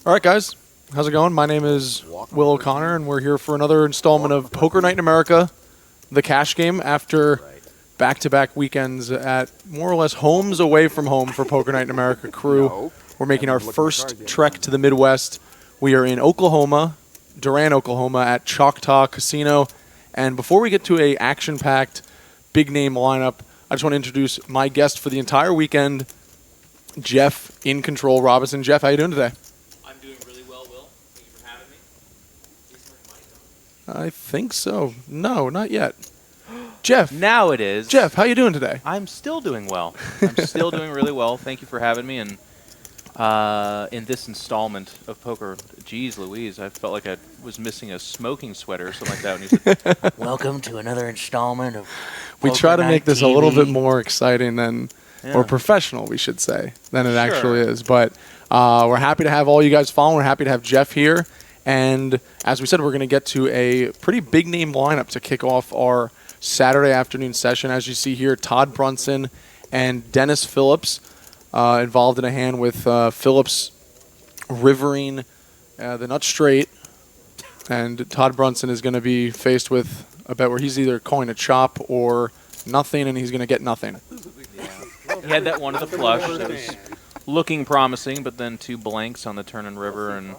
All right, guys. How's it going? My name is Will O'Connor, and we're here for another installment of Poker Night in America, the cash game, after back-to-back weekends at more or less homes away from home for Poker Night in America crew. We're making our first trek to the Midwest. We are in Oklahoma, Durant, Oklahoma, at Choctaw Casino. And before we get to a action-packed, big-name lineup, I just want to introduce my guest for the entire weekend, Jeff in Control Robinson. Jeff, how you doing today? I'm doing really well, Will. Thank you for having me. Is my mic on? I think so. No, not yet. Jeff. Now it is. Jeff, how you doing today? I'm still doing well. I'm still doing really well. Thank you for having me. And in this installment of poker, geez Louise, I felt like I was missing a smoking sweater or something like that when you said, welcome to another installment of We try to make this a little bit more exciting than, Yeah. or professional, we should say, than it Sure. actually is. But we're happy to have all you guys following. We're happy to have Jeff here. And as we said, we're going to get to a pretty big name lineup to kick off our Saturday afternoon session. As you see here, Todd Brunson and Dennis Phillips involved in a hand with Phillips rivering the nut straight. And Todd Brunson is going to be faced with a bet where he's either calling a chop or nothing, and he's going to get nothing. he had that one to the flush that was looking promising, but then two blanks on the turn and river. And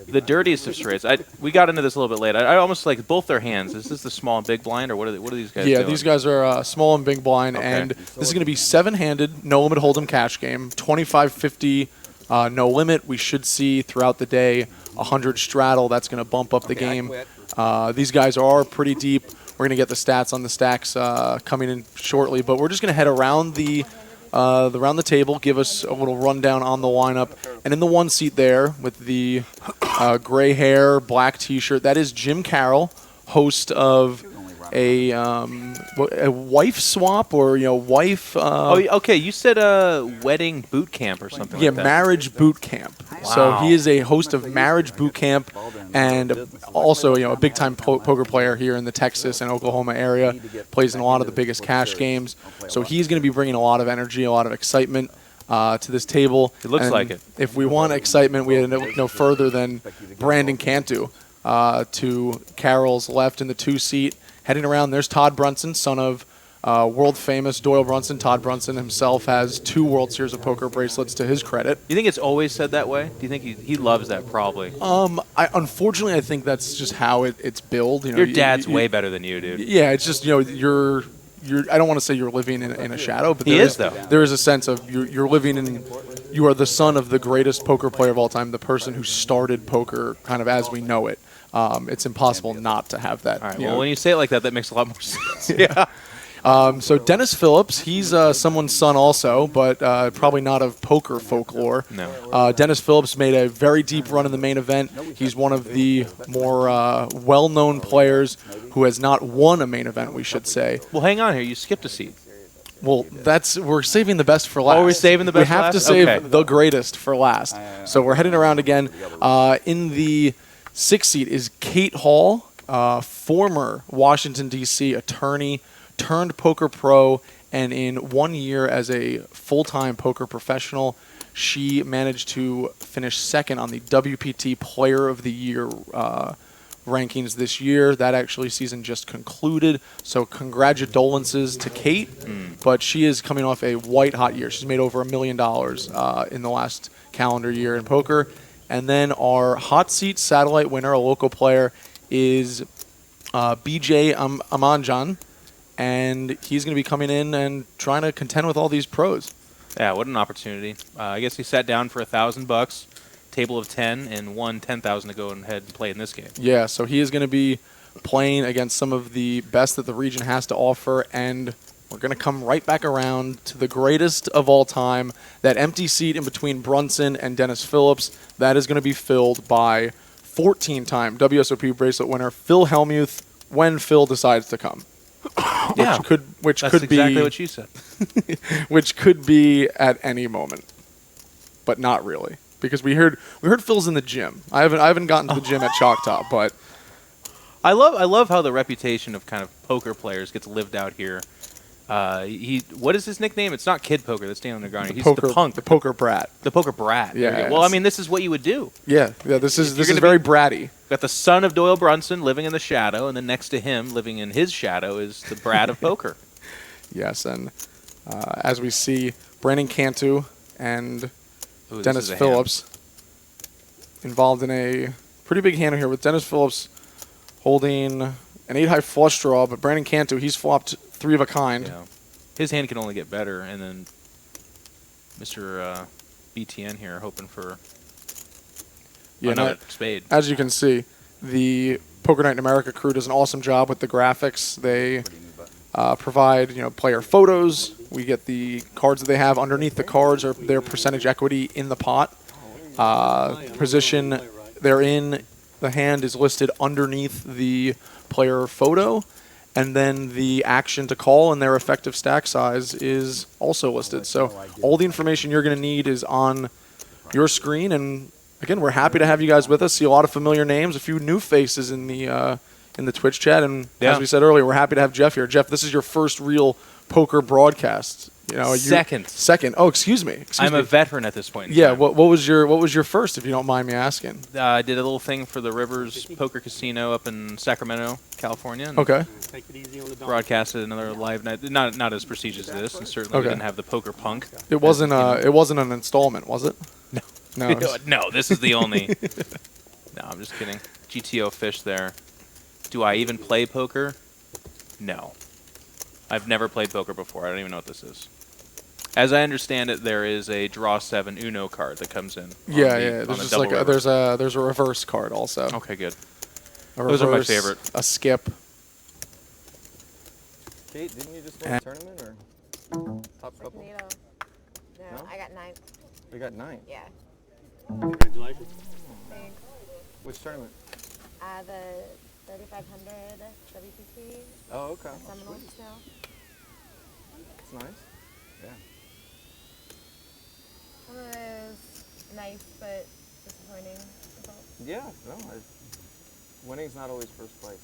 the dirtiest of straights. We got into this a little bit late. I almost like both their hands. Is this the small and big blind, or what are these guys doing? Yeah, these guys are small and big blind, Okay. and this is going to be seven-handed, no limit hold'em cash game, 25-50, no limit. We should see throughout the day 100 straddle. That's going to bump up the game. These guys are pretty deep. We're going to get the stats on the stacks coming in shortly, but we're just going to head around the table, give us a little rundown on the lineup. And in the one seat there with the gray hair, black T-shirt, that is Jim Carroll, host of a wife swap or wife. Okay. You said wedding boot camp or something Yeah, like that. marriage boot camp. So Wow. he is a host of marriage boot camp, and also a big time poker player here in the Texas and Oklahoma area. Plays in a lot of the biggest cash games. So he's going to be bringing a lot of energy, a lot of excitement to this table. It looks And like it. If we want excitement, we had no further than Brandon Cantu to Carroll's left in the 2 seat. Heading around, there's Todd Brunson, son of world-famous Doyle Brunson. Todd Brunson himself has 2 World Series of Poker bracelets to his credit. You think it's always said that way? Do you think he loves that probably? Unfortunately, I think that's just how it's billed. Your dad's way better than you, dude. Yeah, it's just you're. I don't want to say you're living in a shadow, but He is, though. There is a sense of you're living in. You are the son of the greatest poker player of all time, the person who started poker kind of as we know it. It's impossible not to have that. All right. you Well, know. when you say it like that, that makes a lot more sense. Yeah. So Dennis Phillips, he's someone's son also, but probably not of poker folklore. No. Dennis Phillips made a very deep run in the main event. He's one of the more well-known players who has not won a main event, we should say. Well, hang on here. You skipped a seat. Well, we're saving the best for last. Oh, we're saving the best We have for to last? save Okay. the greatest for last. So we're heading around again. In the 6th seat is Kate Hall, former Washington, D.C. attorney, turned poker pro, and in 1 year as a full-time poker professional, she managed to finish second on the WPT Player of the Year rankings this year. That actually season just concluded, so congratulations to Kate. But she is coming off a white-hot year. She's made over $1 million in the last calendar year in poker. And then our hot seat satellite winner, a local player, is BJ Amanjan. And he's going to be coming in and trying to contend with all these pros. Yeah, what an opportunity. I guess he sat down for $1,000, table of 10, and won 10,000 to go ahead and play in this game. Yeah, so he is going to be playing against some of the best that the region has to offer, and we're going to come right back around to the greatest of all time, that empty seat in between Brunson and Dennis Phillips. That is going to be filled by 14-time WSOP bracelet winner Phil Hellmuth when Phil decides to come. Yeah, Which that's could exactly be what she said. which could be at any moment, but not really, because we heard Phil's in the gym. I haven't gotten to the gym at Choctaw, but I love how the reputation of kind of poker players gets lived out here. What is his nickname? It's not Kid Poker. That's Daniel Negreanu. He's poker, the punk. the poker brat. The poker brat. There you Yeah. go. Well, I mean, this is what you would do. Yeah. This is gonna very bratty. Got the son of Doyle Brunson living in the shadow, and then next to him, living in his shadow, is the brat of poker. Yes, and as we see, Brandon Cantu and Ooh, Dennis Phillips involved in a pretty big hand here with Dennis Phillips holding an 8-high flush draw, but Brandon Cantu, he's flopped 3 of a kind. Yeah. His hand can only get better, and then Mr. BTN here hoping for another spade. As you can see, the Poker Night in America crew does an awesome job with the graphics. They provide player photos. We get the cards that they have. Underneath the cards are their percentage equity in the pot. Position they're in, the hand is listed underneath the player photo, and then the action to call and their effective stack size is also listed. So all the information you're going to need is on your screen. And again, we're happy to have you guys with us. See a lot of familiar names, a few new faces in the Twitch chat, and as we said earlier, we're happy to have Jeff here. Jeff, this is your first real poker broadcast. Second. Oh, excuse me. I'm a veteran at this point. Yeah. What was your first, if you don't mind me asking? I did a little thing for the Rivers Poker Casino up in Sacramento, California. Okay. Take it easy on the dog. Broadcasted another live night. Not as prestigious as this, and certainly we didn't have the Poker Punk. It wasn't an installment, was it? No. No. This is the only. No, I'm just kidding. GTO fish there. Do I even play poker? No. I've never played poker before. I don't even know what this is. As I understand it, there is a draw 7 Uno card that comes in. Yeah. There's just like there's a reverse card also. Okay, good. Those are my favorite. A skip. Kate, didn't you just win a tournament or top couple? No, I got 9. We got 9. Yeah. Congratulations. Thanks. Which tournament? The 3500 WPC. Oh, okay. Seminoles now. That's nice. Yeah. One of those nice but disappointing results. Yeah, no, winning's not always first place.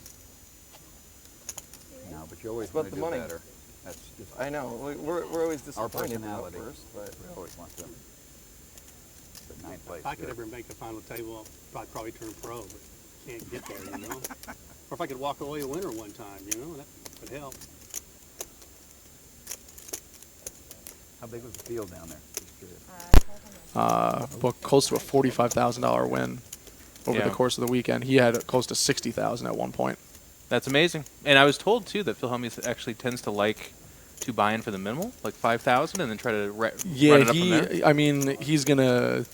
No, but you always It's about want to the do money. better. That's just I know. We're always our disappointed personality. first, but We always want to. But ninth place. If I could good. ever make the final table, I'd probably turn pro, but can't get there, Or if I could walk away a winner one time, that would help. How big was the field down there? Just curious. Booked close to a $45,000 win over the Yeah. course of the weekend. He had close to 60,000 at one point. That's amazing. And I was told, too, that Phil Hellmuth actually tends to like to buy in for the minimal, like 5,000, and then try to run it up from there. I mean, he's gonna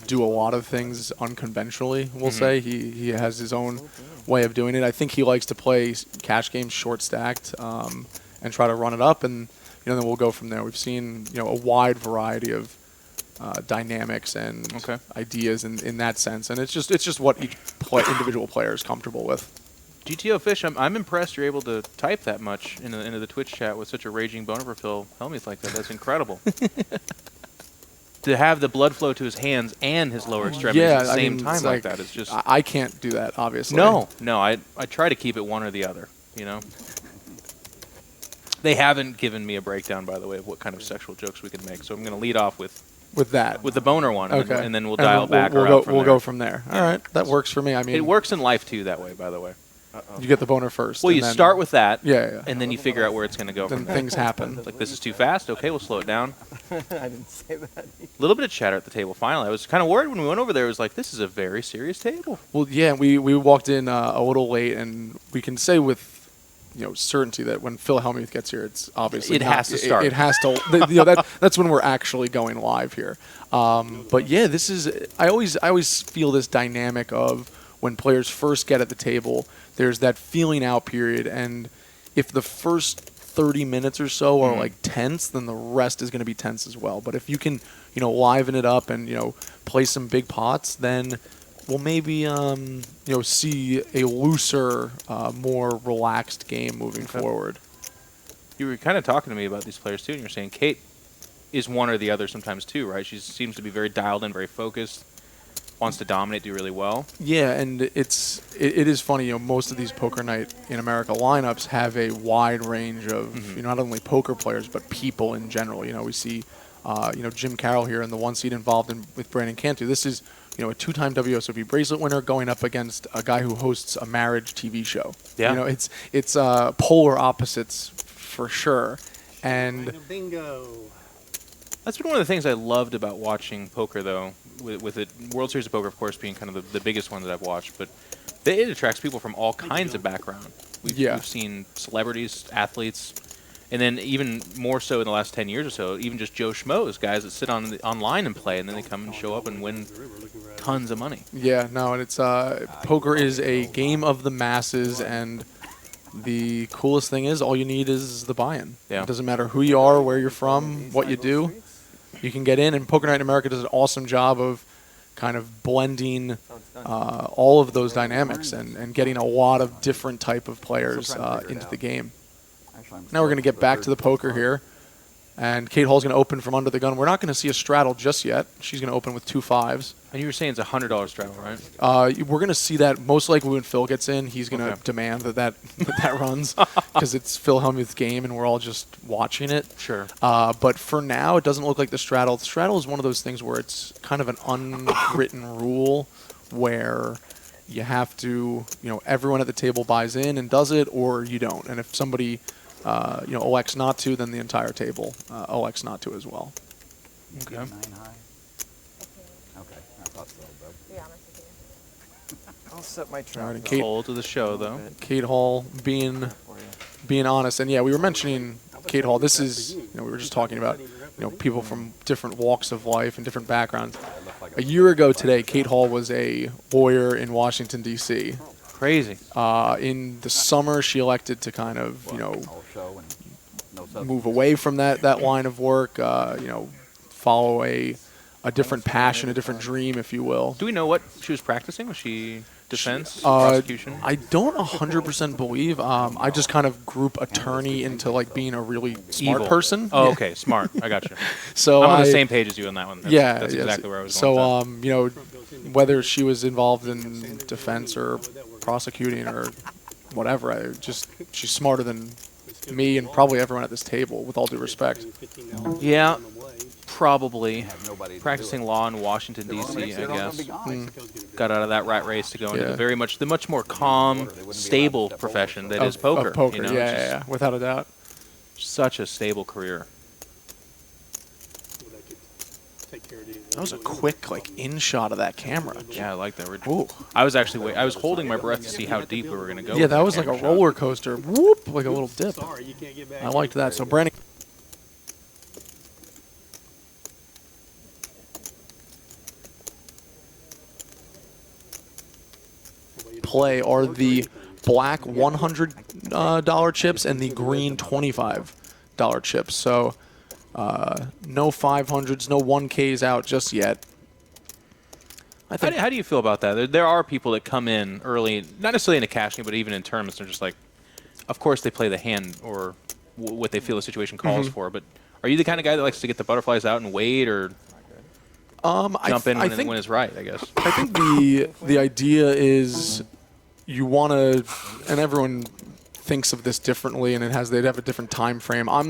do a lot of things unconventionally. We'll say he has his own way of doing it. I think he likes to play cash games short stacked and try to run it up, and then we'll go from there. We've seen a wide variety of dynamics and ideas in that sense, and it's just what each individual player is comfortable with. GTO Fish, I'm impressed you're able to type that much into the Twitch chat with such a raging boner for Phil Hellmuth like that. That's incredible. To have the blood flow to his hands and his lower extremities at the same time like that is just... I can't do that, obviously. No, I try to keep it one or the other, They haven't given me a breakdown, by the way, of what kind of sexual jokes we can make, so I'm going to lead off with that. With the boner one, okay. and then we'll dial back we'll or go, up from we'll there. go from there. All right, that works for me. I mean, it works in life, too, that way, by the way. You get the boner first. Well, you start with that, yeah. and then you figure out where it's going to go then from there. things happen. Like, this is too fast. Okay, we'll slow it down. I didn't say that. A little bit of chatter at the table, finally. I was kind of worried when we went over there. It was like, this is a very serious table. Well, yeah, we walked in a little late, and we can say with certainty that when Phil Hellmuth gets here, it's obviously has to start. It has to. That's when we're actually going live here. But yeah, this is. I always feel this dynamic of when players first get at the table. There's that feeling out period, and if the first 30 minutes or so are like tense, then the rest is going to be tense as well. But if you can, liven it up and play some big pots, then we'll maybe see a looser, more relaxed game moving forward. You were kind of talking to me about these players, too, and you're saying Kate is one or the other sometimes, too, right? She seems to be very dialed in, very focused. wants to dominate, do really well. Yeah, and it is funny. Most of these poker night in America lineups have a wide range of not only poker players but people in general. We see Jim Carroll here in the 1 seed involved with Brandon Cantu. This is a 2-time WSOP bracelet winner going up against a guy who hosts a marriage TV show. Yeah, it's polar opposites for sure. And Bingo. that's been one of the things I loved about watching poker, though, with the World Series of Poker, of course, being kind of the biggest one that I've watched. But it attracts people from all kinds of background. We've seen celebrities, athletes, and then even more so in the last 10 years or so, even just Joe Schmoes, guys that sit online and play, and then they come and show up and win tons of money. Yeah, no, and it's poker is a game of the masses, and the coolest thing is all you need is the buy-in. Yeah. It doesn't matter who you are, where you're from, what you do. You can get in, and Poker Night in America does an awesome job of kind of blending all of those dynamics and getting a lot of different type of players into the game. Now we're going to get back to the poker here. And Kate Hall's going to open from under the gun. We're not going to see a straddle just yet. She's going to open with 2 5s. And you were saying it's a $100 straddle, right? We're going to see that most likely when Phil gets in. He's going to demand that runs because it's Phil Hellmuth's game and we're all just watching it. Sure. But for now, it doesn't look like the straddle. The straddle is one of those things where it's kind of an unwritten rule where you have to, everyone at the table buys in and does it, or you don't. And if somebody elects not to, then the entire table elects not to as well. Okay. 9 high. Okay, I thought so, but Be honest with I'll set my trap. All right, and though. Kate- Hold to the show, though. Kate Hall being honest, and yeah, we were mentioning Kate Hall. This is, we were just talking about, people from different walks of life and different backgrounds. A year ago today, Kate Hall was a lawyer in Washington D.C. Crazy. In the summer, she elected to kind of, all show and no substance. move away from that line of work. Follow a different passion, a different dream, if you will. Do we know what she was practicing? Was she defense, prosecution? I don't 100% believe. I just kind of group attorney into like being a really smart Evil. person. Oh, Yeah. okay, smart. I got you. So I'm on the same page as you on that one. That's, that's yes. exactly where I was going. So, whether she was involved in defense or prosecuting or whatever, she's smarter than me and probably everyone at this table, with all due respect. Yeah, probably. Have nobody to do Practicing it. law in Washington, They're D.C., gonna I be guess. gone. Got out of that rat race to go into Yeah. the much more calm, stable profession that is poker. Of poker, It's yeah, without a doubt. just such a stable career. That was a quick, in shot of that camera. Yeah, I like that. Ooh. I was actually I was holding my breath to see how deep we were going to go. Yeah, with that the was like a camera shot. roller coaster. Whoop, like a little dip. Sorry, you can't get back. I liked that. So Brandon play are the black $100 chips and the green $25 chips. So no 500s, no 1Ks out just yet. I think How do you feel about that? There are people that come in early, not necessarily in a cash game, but even in tournaments, they're just like, of course they play the hand or what they feel the situation calls for. But are you the kind of guy that likes to get the butterflies out and wait, or jump in when it's right? I guess. I think the idea is you want to, and everyone thinks of this differently, and they'd have a different time frame. I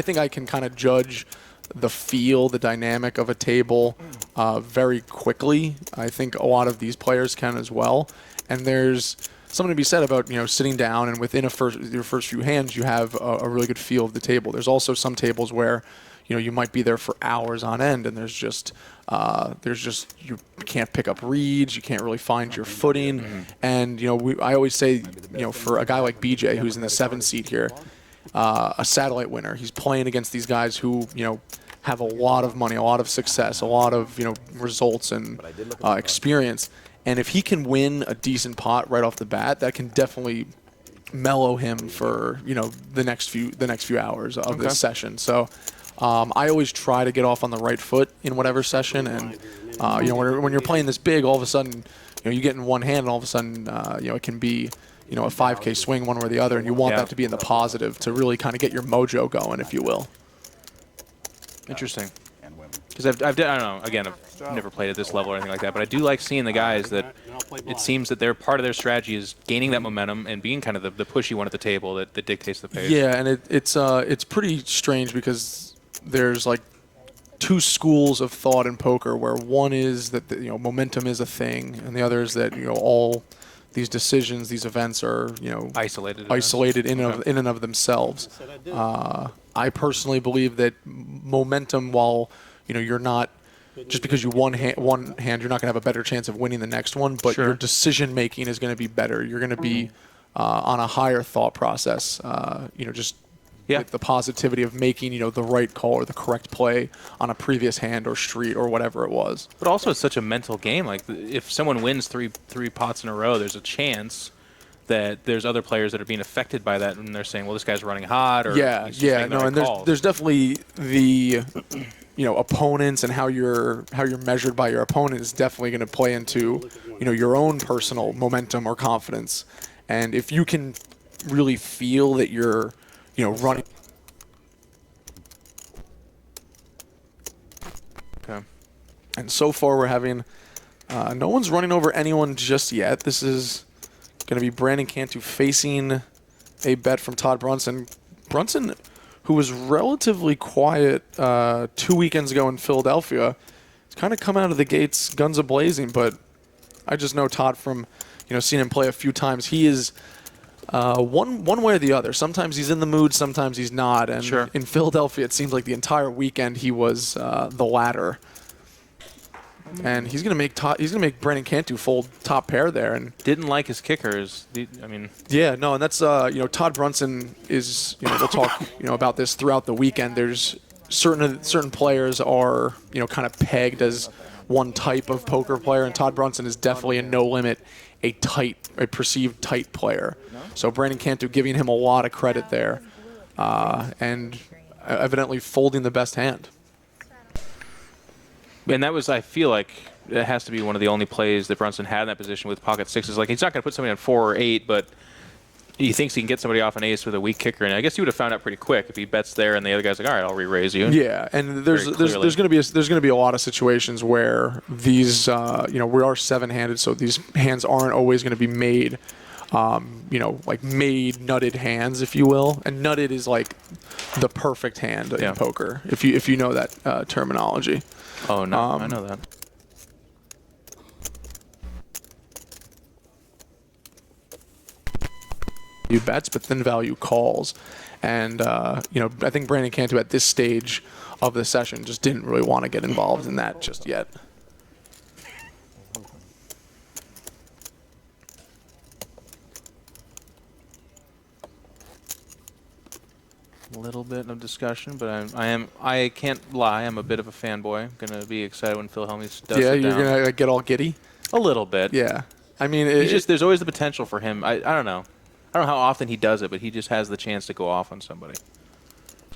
think I can kind of judge the feel, the dynamic of a table very quickly. I think a lot of these players can as well. And there's something to be said about sitting down and within your first few hands you have a really good feel of the table. There's also some tables where you might be there for hours on end, and there's just you can't pick up reads, you can't really find your footing, and I always say for a guy like BJ who's in the 7th seat here, a satellite winner, he's playing against these guys who have a lot of money, a lot of success, a lot of results and experience, and if he can win a decent pot right off the bat, that can definitely mellow him for the next few hours of this session. So. I always try to get off on the right foot in whatever session, and when you're playing this big, all of a sudden, you get in one hand, and all of a sudden, it can be, a 5K swing one way or the other, and you want that to be in the positive to really kind of get your mojo going, if you will. Interesting. And women. Because I don't know. Again, I've never played at this level or anything like that, but I do like seeing the guys that it seems that part of their strategy is gaining that momentum and being kind of the pushy one at the table that dictates the pace. Yeah, and it's pretty strange because there's like two schools of thought in poker, where one is that momentum is a thing, and the other is that all these decisions, these events are isolated in and of themselves. I personally believe that momentum, while you're not, just because you one hand, you're not going to have a better chance of winning the next one, but your decision making is going to be better. You're going to be on a higher thought process. With the positivity of making the right call or the correct play on a previous hand or street or whatever it was. But also, it's such a mental game. Like, if someone wins three pots in a row, there's a chance that there's other players that are being affected by that, and they're saying, "Well, this guy's running hot." Or there's definitely the opponents, and how you're measured by your opponent is definitely going to play into your own personal momentum or confidence. And if you can really feel that you're running. Okay. And so far we're having no one's running over anyone just yet. This is going to be Brandon Cantu facing a bet from Todd Brunson. Brunson, who was relatively quiet 2 weekends ago in Philadelphia, has kind of come out of the gates guns a-blazing, but I just know Todd from seeing him play a few times. He is one way or the other. Sometimes he's in the mood, sometimes he's not. And in Philadelphia, it seems like the entire weekend he was the latter. And he's gonna make Brandon Cantu fold top pair there. And didn't like his kickers. and that's Todd Brunson is we'll talk about this throughout the weekend. There's certain players are kind of pegged as one type of poker player, and Todd Brunson is definitely in no limit a perceived tight player. So Brandon Cantu giving him a lot of credit there, and evidently folding the best hand. And that was, I feel like, it has to be one of the only plays that Brunson had in that position with pocket sixes. Like, he's not going to put somebody on 4 or 8, but he thinks he can get somebody off an ace with a weak kicker. And I guess he would have found out pretty quick if he bets there and the other guy's like, all right, I'll re-raise you. Yeah, and there's going to be a lot of situations where these we are 7-handed, so these hands aren't always going to be made. Like made nutted hands, if you will, and nutted is like the perfect hand in poker, if you know that terminology. Oh no, I know that. You bets, but thin value calls, and I think Brandon Cantu at this stage of the session just didn't really want to get involved in that just yet. A little bit of discussion, but I can't lie. I'm a bit of a fanboy. I'm gonna be excited when Phil Hellmuth does it down. You're gonna get all giddy. A little bit. Yeah, I mean, there's always the potential for him. I don't know. I don't know how often he does it, but he just has the chance to go off on somebody.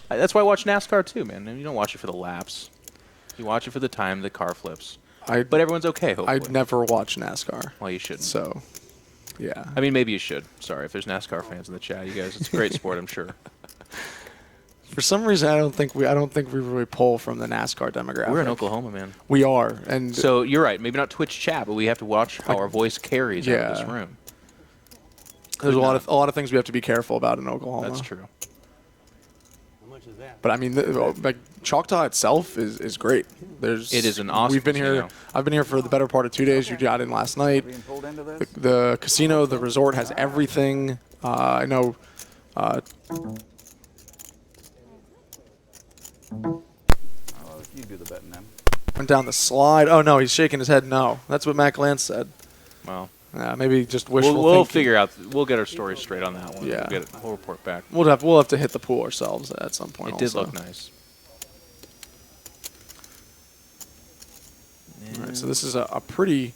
That's why I watch NASCAR too, man. And you don't watch it for the laps. You watch it for the time the car flips. But everyone's okay, hopefully. I'd never watch NASCAR. Well, you shouldn't. So, yeah. I mean, maybe you should. Sorry, if there's NASCAR fans in the chat, you guys, it's a great sport, I'm sure. For some reason, I don't think we really pull from the NASCAR demographic. We're in Oklahoma, man. We are, and so you're right. Maybe not Twitch chat, but we have to watch how our voice carries out of this room. There's a lot of things we have to be careful about in Oklahoma. That's true. How much is that? But I mean, like Choctaw itself is great. It is an awesome. We've been here. I've been here for the better part of 2 days. You got in last night. The casino, the resort has everything. I know. You do the betting then. Went down the slide. Oh no, he's shaking his head. No, that's what Mac Lance said. Well, maybe just wishful We'll thinking. figure out. We'll get our story straight on that one. Yeah, we'll report back. We'll have to hit the pool ourselves at some point. It did look nice. All right, so this is a pretty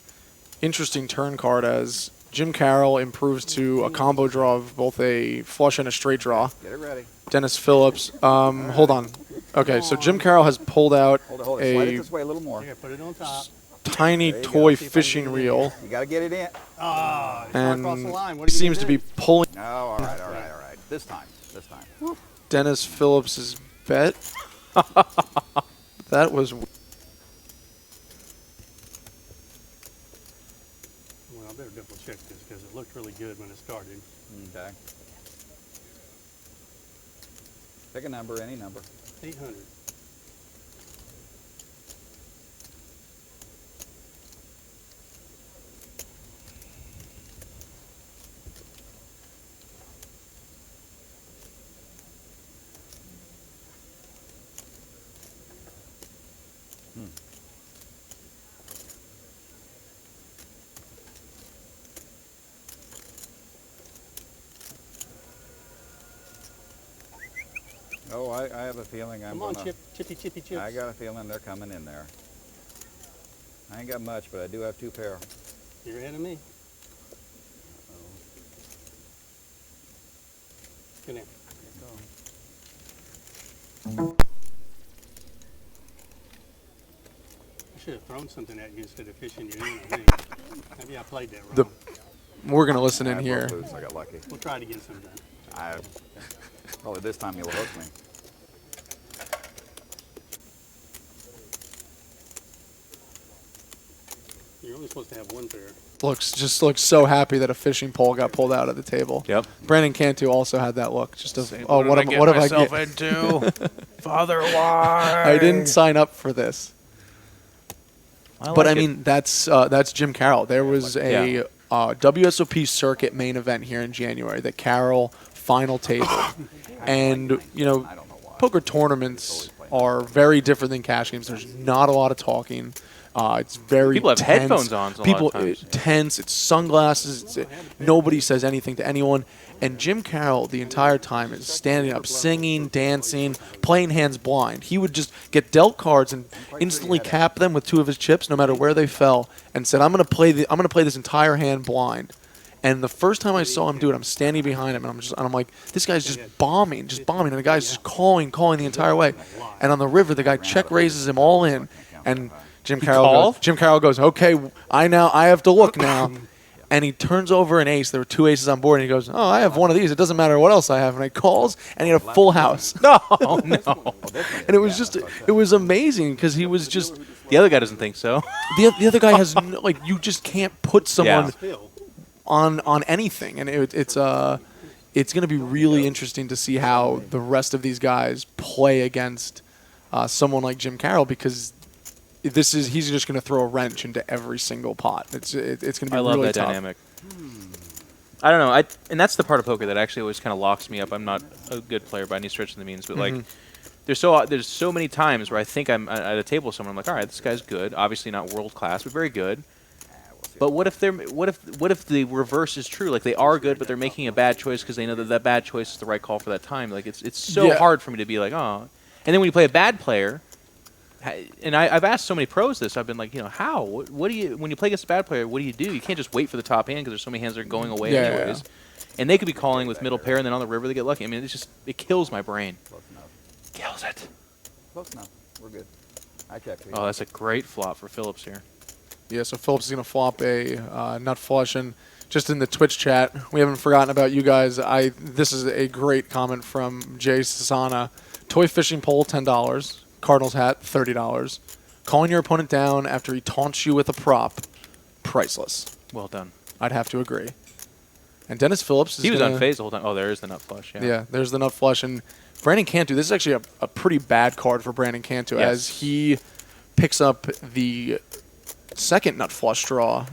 interesting turn card as Jim Carroll improves to a combo draw of both a flush and a straight draw. Get it ready. Dennis Phillips. Hold on. Okay, so Jim Carroll has pulled out Hold it. Slide it this way a little more. Yeah, put it on top. tiny toy fishing reel. You got to get it in. And across the line. What he seems to be pulling No, all right. This time. Dennis Phillips's bet. That was check this because it looked really good when it started. Okay. Pick a number, any number. 800. Oh, I have a feeling I'm Come on, gonna... chippy chips. I got a feeling they're coming in there. I ain't got much, but I do have 2 pair. You're ahead of me. Get in. I should have thrown something at you instead of fishing you in, I think. Maybe I played that wrong. We're going to listen in I here. both lose, I got lucky. We'll try it again sometime. Probably this time you'll hook me. You're only supposed to have 1 pair. Just looks so happy that a fishing pole got pulled out of the table. Yep. Brandon Cantu also had that look. Just of, Say, oh, what have I get? into? Father, why? I didn't sign up for this. But I mean, that's Jim Carroll. There was a WSOP circuit main event here in January, the Carroll final table, and poker tournaments are very different than cash games. There's not a lot of talking. It's very people have tense. headphones on. People a lot of times. tense. It's sunglasses. Nobody says anything to anyone. And Jim Carroll, the entire time, is standing up, singing, dancing, playing hands blind. He would just get dealt cards and instantly cap them with 2 of his chips, no matter where they fell, and said, "I'm going to play this entire hand blind." And the first time I saw him do it, I'm standing behind him, and I'm like, this guy's just bombing, and the guy's just calling the entire way. And on the river, the guy check raises him all in, and Jim Carroll goes, "Okay, I have to look now." And he turns over an ace. There were 2 aces on board, and he goes, "Oh, I have one of these. It doesn't matter what else I have." And he calls, and he had a full house. No. And it was amazing because he was just. The other guy doesn't think so. The other guy has you just can't put someone Still, on anything, and it's going to be really interesting to see how the rest of these guys play against someone like Jim Carroll, because he's just going to throw a wrench into every single pot. It's going to be I love really that tough. dynamic. I don't know. And that's the part of poker that actually always kind of locks me up. I'm not a good player by any stretch of the means, but like, there's so many times where I think I'm at a table with someone. I'm like, all right, this guy's good. Obviously not world class, but very good. But what if the reverse is true? Like, they are good, but they're making a bad choice because they know that bad choice is the right call for that time. Like, it's so hard for me to be like, oh. And then when you play a bad player, and I've asked so many pros this, I've been like, how? What do you, when you play against a bad player, what do? You can't just wait for the top hand because there's so many hands that are going away anyways. And they could be calling with middle pair, and then on the river they get lucky. I mean, it kills my brain. Close enough. Kills it. Close enough. We're good. I checked. Oh, that's a great flop for Phillips here. Yeah, so Phillips is going to flop a nut flush, and just in the Twitch chat, we haven't forgotten about you guys. This is a great comment from Jay Sasana. Toy fishing pole, $10. Cardinals hat, $30. Calling your opponent down after he taunts you with a prop, priceless. Well done. I'd have to agree. And Dennis Phillips is He was unfazed the whole time. Oh, there is the nut flush. Yeah, there's the nut flush. And Brandon Cantu, this is actually a pretty bad card for Brandon Cantu, as he picks up the second nut flush draw.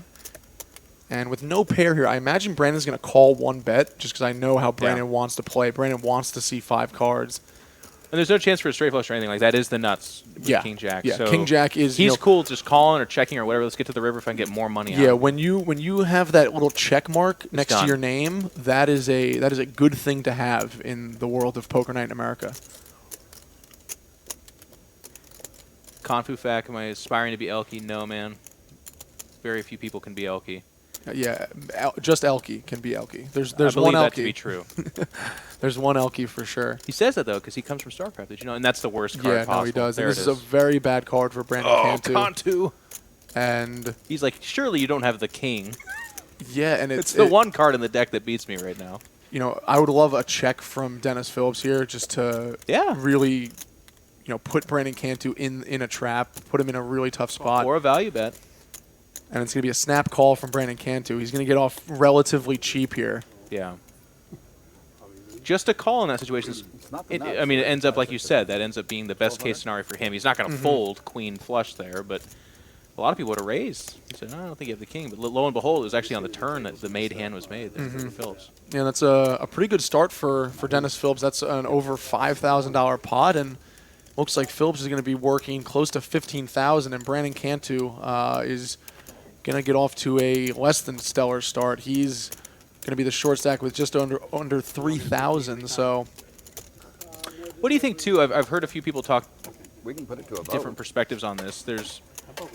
And with no pair here, I imagine Brandon's going to call 1 bet just because I know how Brandon wants to play. Brandon wants to see 5 cards. And there's no chance for a straight flush or anything like that. Is the nuts with King Jack. Yeah, so King Jack is... He's cool just calling or checking or whatever. Let's get to the river if I can get more money out. Yeah, when you have that little check mark next to your name, that is a good thing to have in the world of Poker Night in America. Confu fact, am I aspiring to be Elky? No, man. Very few people can be Elky. Yeah, just Elky can be Elky. There's I one believe Elky. that to be true. There's one Elky for sure. He says that, though, because he comes from StarCraft. Did you know? And that's the worst card possible. Yeah, no, he does. There And this is a very bad card for Brandon Cantu. Cantu. And he's like, surely you don't have the king. Yeah, and it's the one card in the deck that beats me right now. You know, I would love a check from Dennis Phillips here just to really, put Brandon Cantu in a trap, put him in a really tough spot. Or a value bet. And it's going to be a snap call from Brandon Cantu. He's going to get off relatively cheap here. Yeah. Just a call in that situation. It's not the It nuts, ends right? up, like you said, that ends up being the best case scenario for him. He's not going to fold queen flush there, but a lot of people would have raised. He said, I don't think you have the king. But lo and behold, it was actually on the turn that the made hand was made there for Phillips. Yeah, that's a pretty good start for Dennis Phillips. That's an over $5,000 pot, and looks like Phillips is going to be working close to $15,000, and Brandon Cantu is going to get off to a less than stellar start. He's going to be the short stack with just under 3,000. So, What do you think, too? I've heard a few people talk We can put it to a vote. different perspectives on this.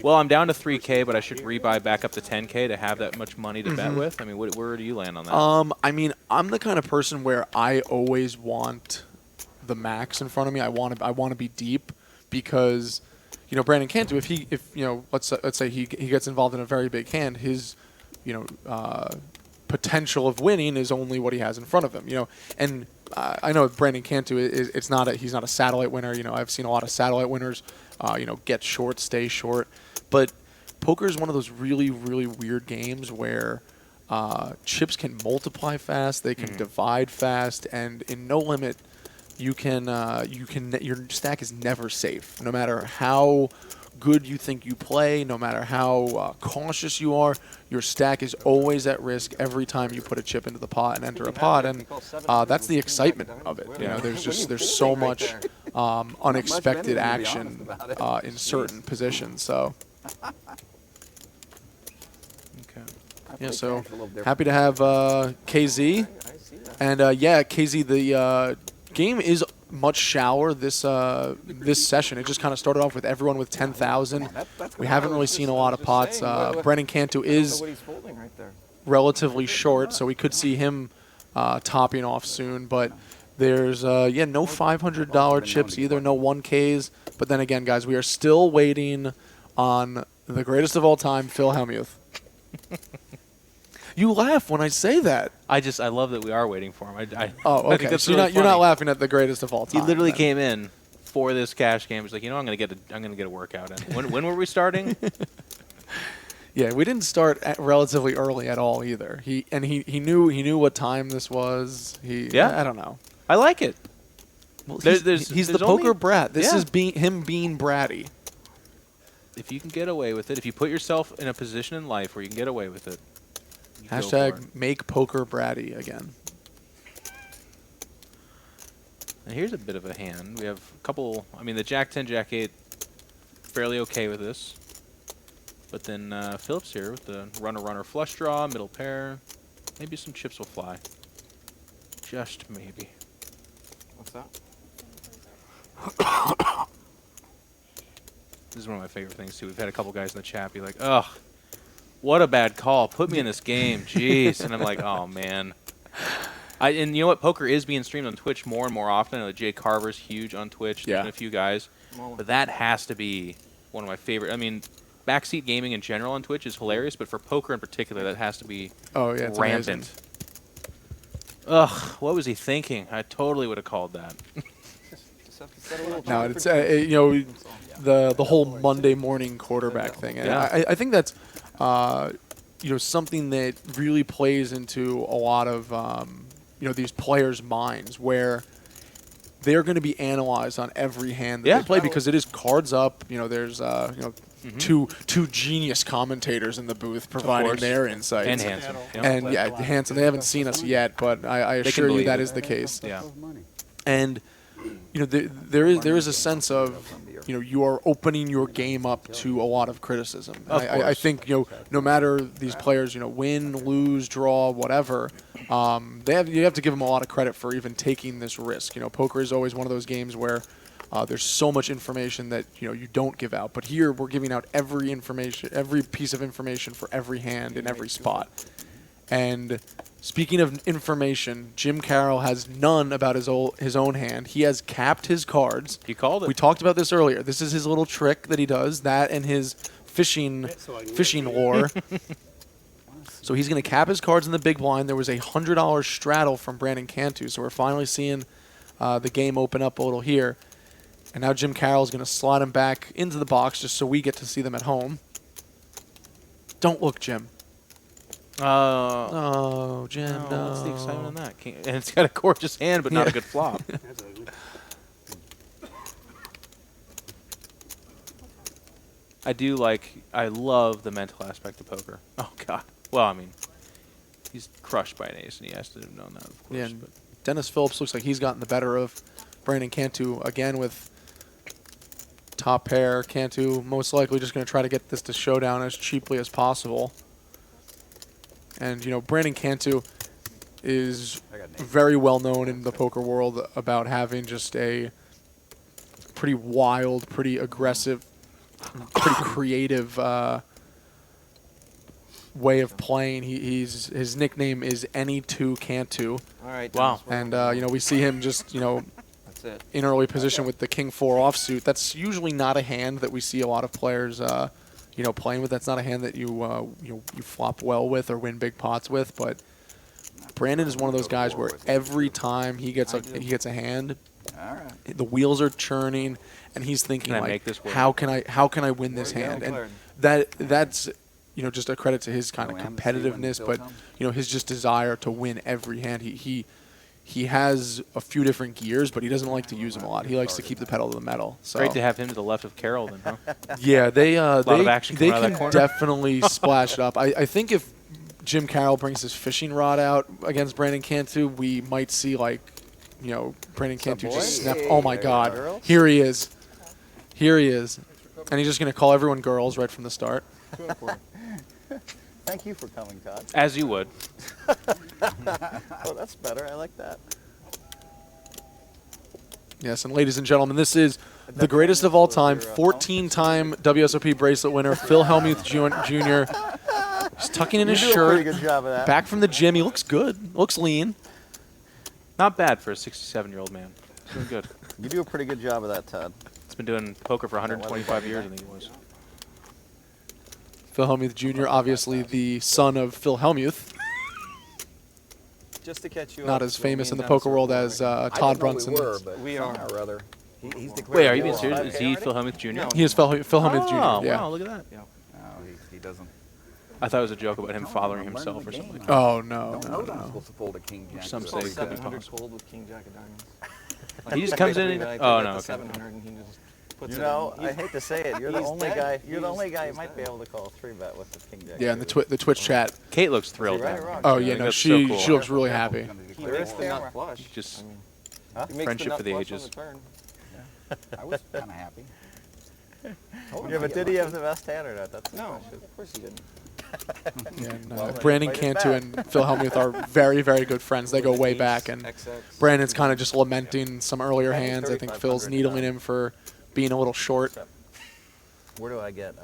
Well, I'm down to 3K, but I should rebuy back up to 10K to have that much money to bet with. I mean, where do you land on that? I mean, I'm the kind of person where I always want the max in front of me. I want to be deep because, Brandon Cantu, let's say he gets involved in a very big hand, his, potential of winning is only what he has in front of him. And I know Brandon Cantu he's not a satellite winner. I've seen a lot of satellite winners, get short, stay short, but poker is one of those really, really weird games where chips can multiply fast, they can divide fast, and in no limit, your stack is never safe. No matter how good you think you play, no matter how cautious you are, your stack is always at risk every time you put a chip into the pot and enter a pot, and that's the excitement of it. There's so much unexpected action in certain positions. So. Yeah, so happy to have KZ. And KZ, the game is much shallower this session. It just kind of started off with everyone with 10,000. We haven't really seen a lot of pots. Brennan Cantu is relatively short, so we could see him topping off soon. But there's no $500 chips either, no 1Ks. But then again, guys, we are still waiting on the greatest of all time, Phil Hellmuth. You laugh when I say that. I love that we are waiting for him. Okay. I think that's So really you're not funny. laughing at the greatest of all time. He literally then. came in for this cash game. He's like, I'm gonna get a workout in. When were we starting? Yeah, we didn't start relatively early at all either. He knew what time this was. I don't know. I like it. Well, There's he's the only- poker brat. This Yeah. is him being bratty. If you can get away with it, if you put yourself in a position in life where you can get away with it, you go for it. Hashtag make poker bratty again. And here's a bit of a hand. We have a couple. I mean, the Jack 10, Jack 8, fairly okay with this. But then Phillips here with the runner flush draw, middle pair. Maybe some chips will fly. Just maybe. What's that? This is one of my favorite things too. We've had a couple guys in the chat be like, "Ugh, what a bad call. Put me in this game, jeez." And I'm like, "Oh man." And you know what? Poker is being streamed on Twitch more and more often. I know Jay Carver's huge on Twitch. There's been a few guys, but that has to be one of my favorite. I mean, backseat gaming in general on Twitch is hilarious, but for poker in particular, that has to be It's rampant. amazing. Ugh, what was he thinking? I totally would have called that. No, it's the whole Monday morning quarterback thing. And Yeah. I think that's something that really plays into a lot of these players' minds, where they're going to be analyzed on every hand that they play because it is cards up. There's two genius commentators in the booth providing their insights. And Hanson. And Hanson, they haven't seen us yet, but I assure you that is the case. Yeah. And there is a sense of you are opening your game up to a lot of criticism. I think no matter these players win, lose, draw, whatever, you have to give them a lot of credit for even taking this risk. Poker is always one of those games where there's so much information that you don't give out, but here we're giving out every piece of information for every hand in every spot. And speaking of information, Jim Carroll has none about his own hand. He has capped his cards. He called it. We talked about this earlier. This is his little trick that he does, that and his fishing lore. So he's going to cap his cards in the big blind. There was a $100 straddle from Brandon Cantu, so we're finally seeing the game open up a little here. And now Jim Carroll's going to slide him back into the box just so we get to see them at home. Don't look, Jim. Oh, Oh, Jim, no. What's the excitement in that? And it's got a gorgeous hand, but not a good flop. That's ugly. I love the mental aspect of poker. Oh, God. Well, I mean, he's crushed by an ace, and he has to have known that, of course. Yeah, and but Dennis Phillips looks like he's gotten the better of Brandon Cantu again with top pair. Cantu most likely just going to try to get this to showdown as cheaply as possible. And, you know, Brandon Cantu is very well known in the poker world about having just a pretty wild, pretty aggressive, pretty creative way of playing. His nickname is Any2 Cantu. All right. Wow. And, you know, we see him just, you know, That's it. in early position with the King 4 offsuit. That's usually not a hand that we see a lot of players, you know, playing with. That's not a hand that you flop well with or win big pots with. But Brandon is one of those guys where every time he gets a hand, All right. the wheels are churning, and he's thinking Can I like, make this work? how can I win this hand? And that's you know, just a credit to his kind of competitiveness, but you know, his just desire to win every hand. He has a few different gears, but he doesn't like to use them a lot. He likes to keep the pedal to the metal. So great to have him to the left of Carroll, then, huh? yeah, they of action they coming out of can that corner. definitely splash it up. I think if Jim Carroll brings his fishing rod out against Brandon Cantu, we might see, like, you know, Brandon Cantu just snap. Oh my God, girls? here he is, and he's just gonna call everyone girls right from the start. Thank you for coming, Todd. As you would. Oh, that's better. I like that. Yes, and ladies and gentlemen, this is the greatest of all time, 14-time WSOP bracelet winner, Phil Hellmuth Jr. He's tucking in his You do a pretty shirt, good job of that. back from the gym. He looks good, looks lean. Not bad for a 67-year-old man. Doing good. You do a pretty good job of that, Todd. He's been doing poker for 125 years, I think he was. Phil Hellmuth Jr., obviously the son of Phil Hellmuth, Just to catch you not up, as famous me in the and poker Dennis world are as going. Todd Brunson. We are. Or other. He's declared Wait, are you being war. serious? Is he Phil Hellmuth Jr.? No. He is Phil Hellmuth Oh, Jr., yeah. wow, look at that. No, he doesn't. I thought it was a joke about him Tell fathering I'm himself or learning the something. game. Oh, no, Don't no, know that I'm no. supposed to fold a king jack. Some to say the it could be 700 possible. cold with King Jack of Diamonds. He just comes in and... Oh, no, okay. 700 and he just puts You it know, in. I hate to say it, you're the He's only dead. guy. You're the He's- only guy who he's might be dead. able to call a 3-bet with the king jack. Yeah, in the Twitch chat. Kate looks thrilled. Right or man. wrong? Oh, I yeah, think no, that's she so cool. she looks really happy. He There makes is the camera. nut flush. Just I mean, Huh? he makes Friendship the nut for the flush ages. On the turn. I was kind of happy. Yeah, but did he have the best hand or not? That's the No, question. of course he didn't. Yeah, and, Well, then Brandon he played it Cantu back. and Phil Hellmuth are very, very good friends. They go way Ace, back, and XX. Brandon's kind of just lamenting some earlier I think hands. I think 3,500 Phil's needling him for being a little short. Where do I get?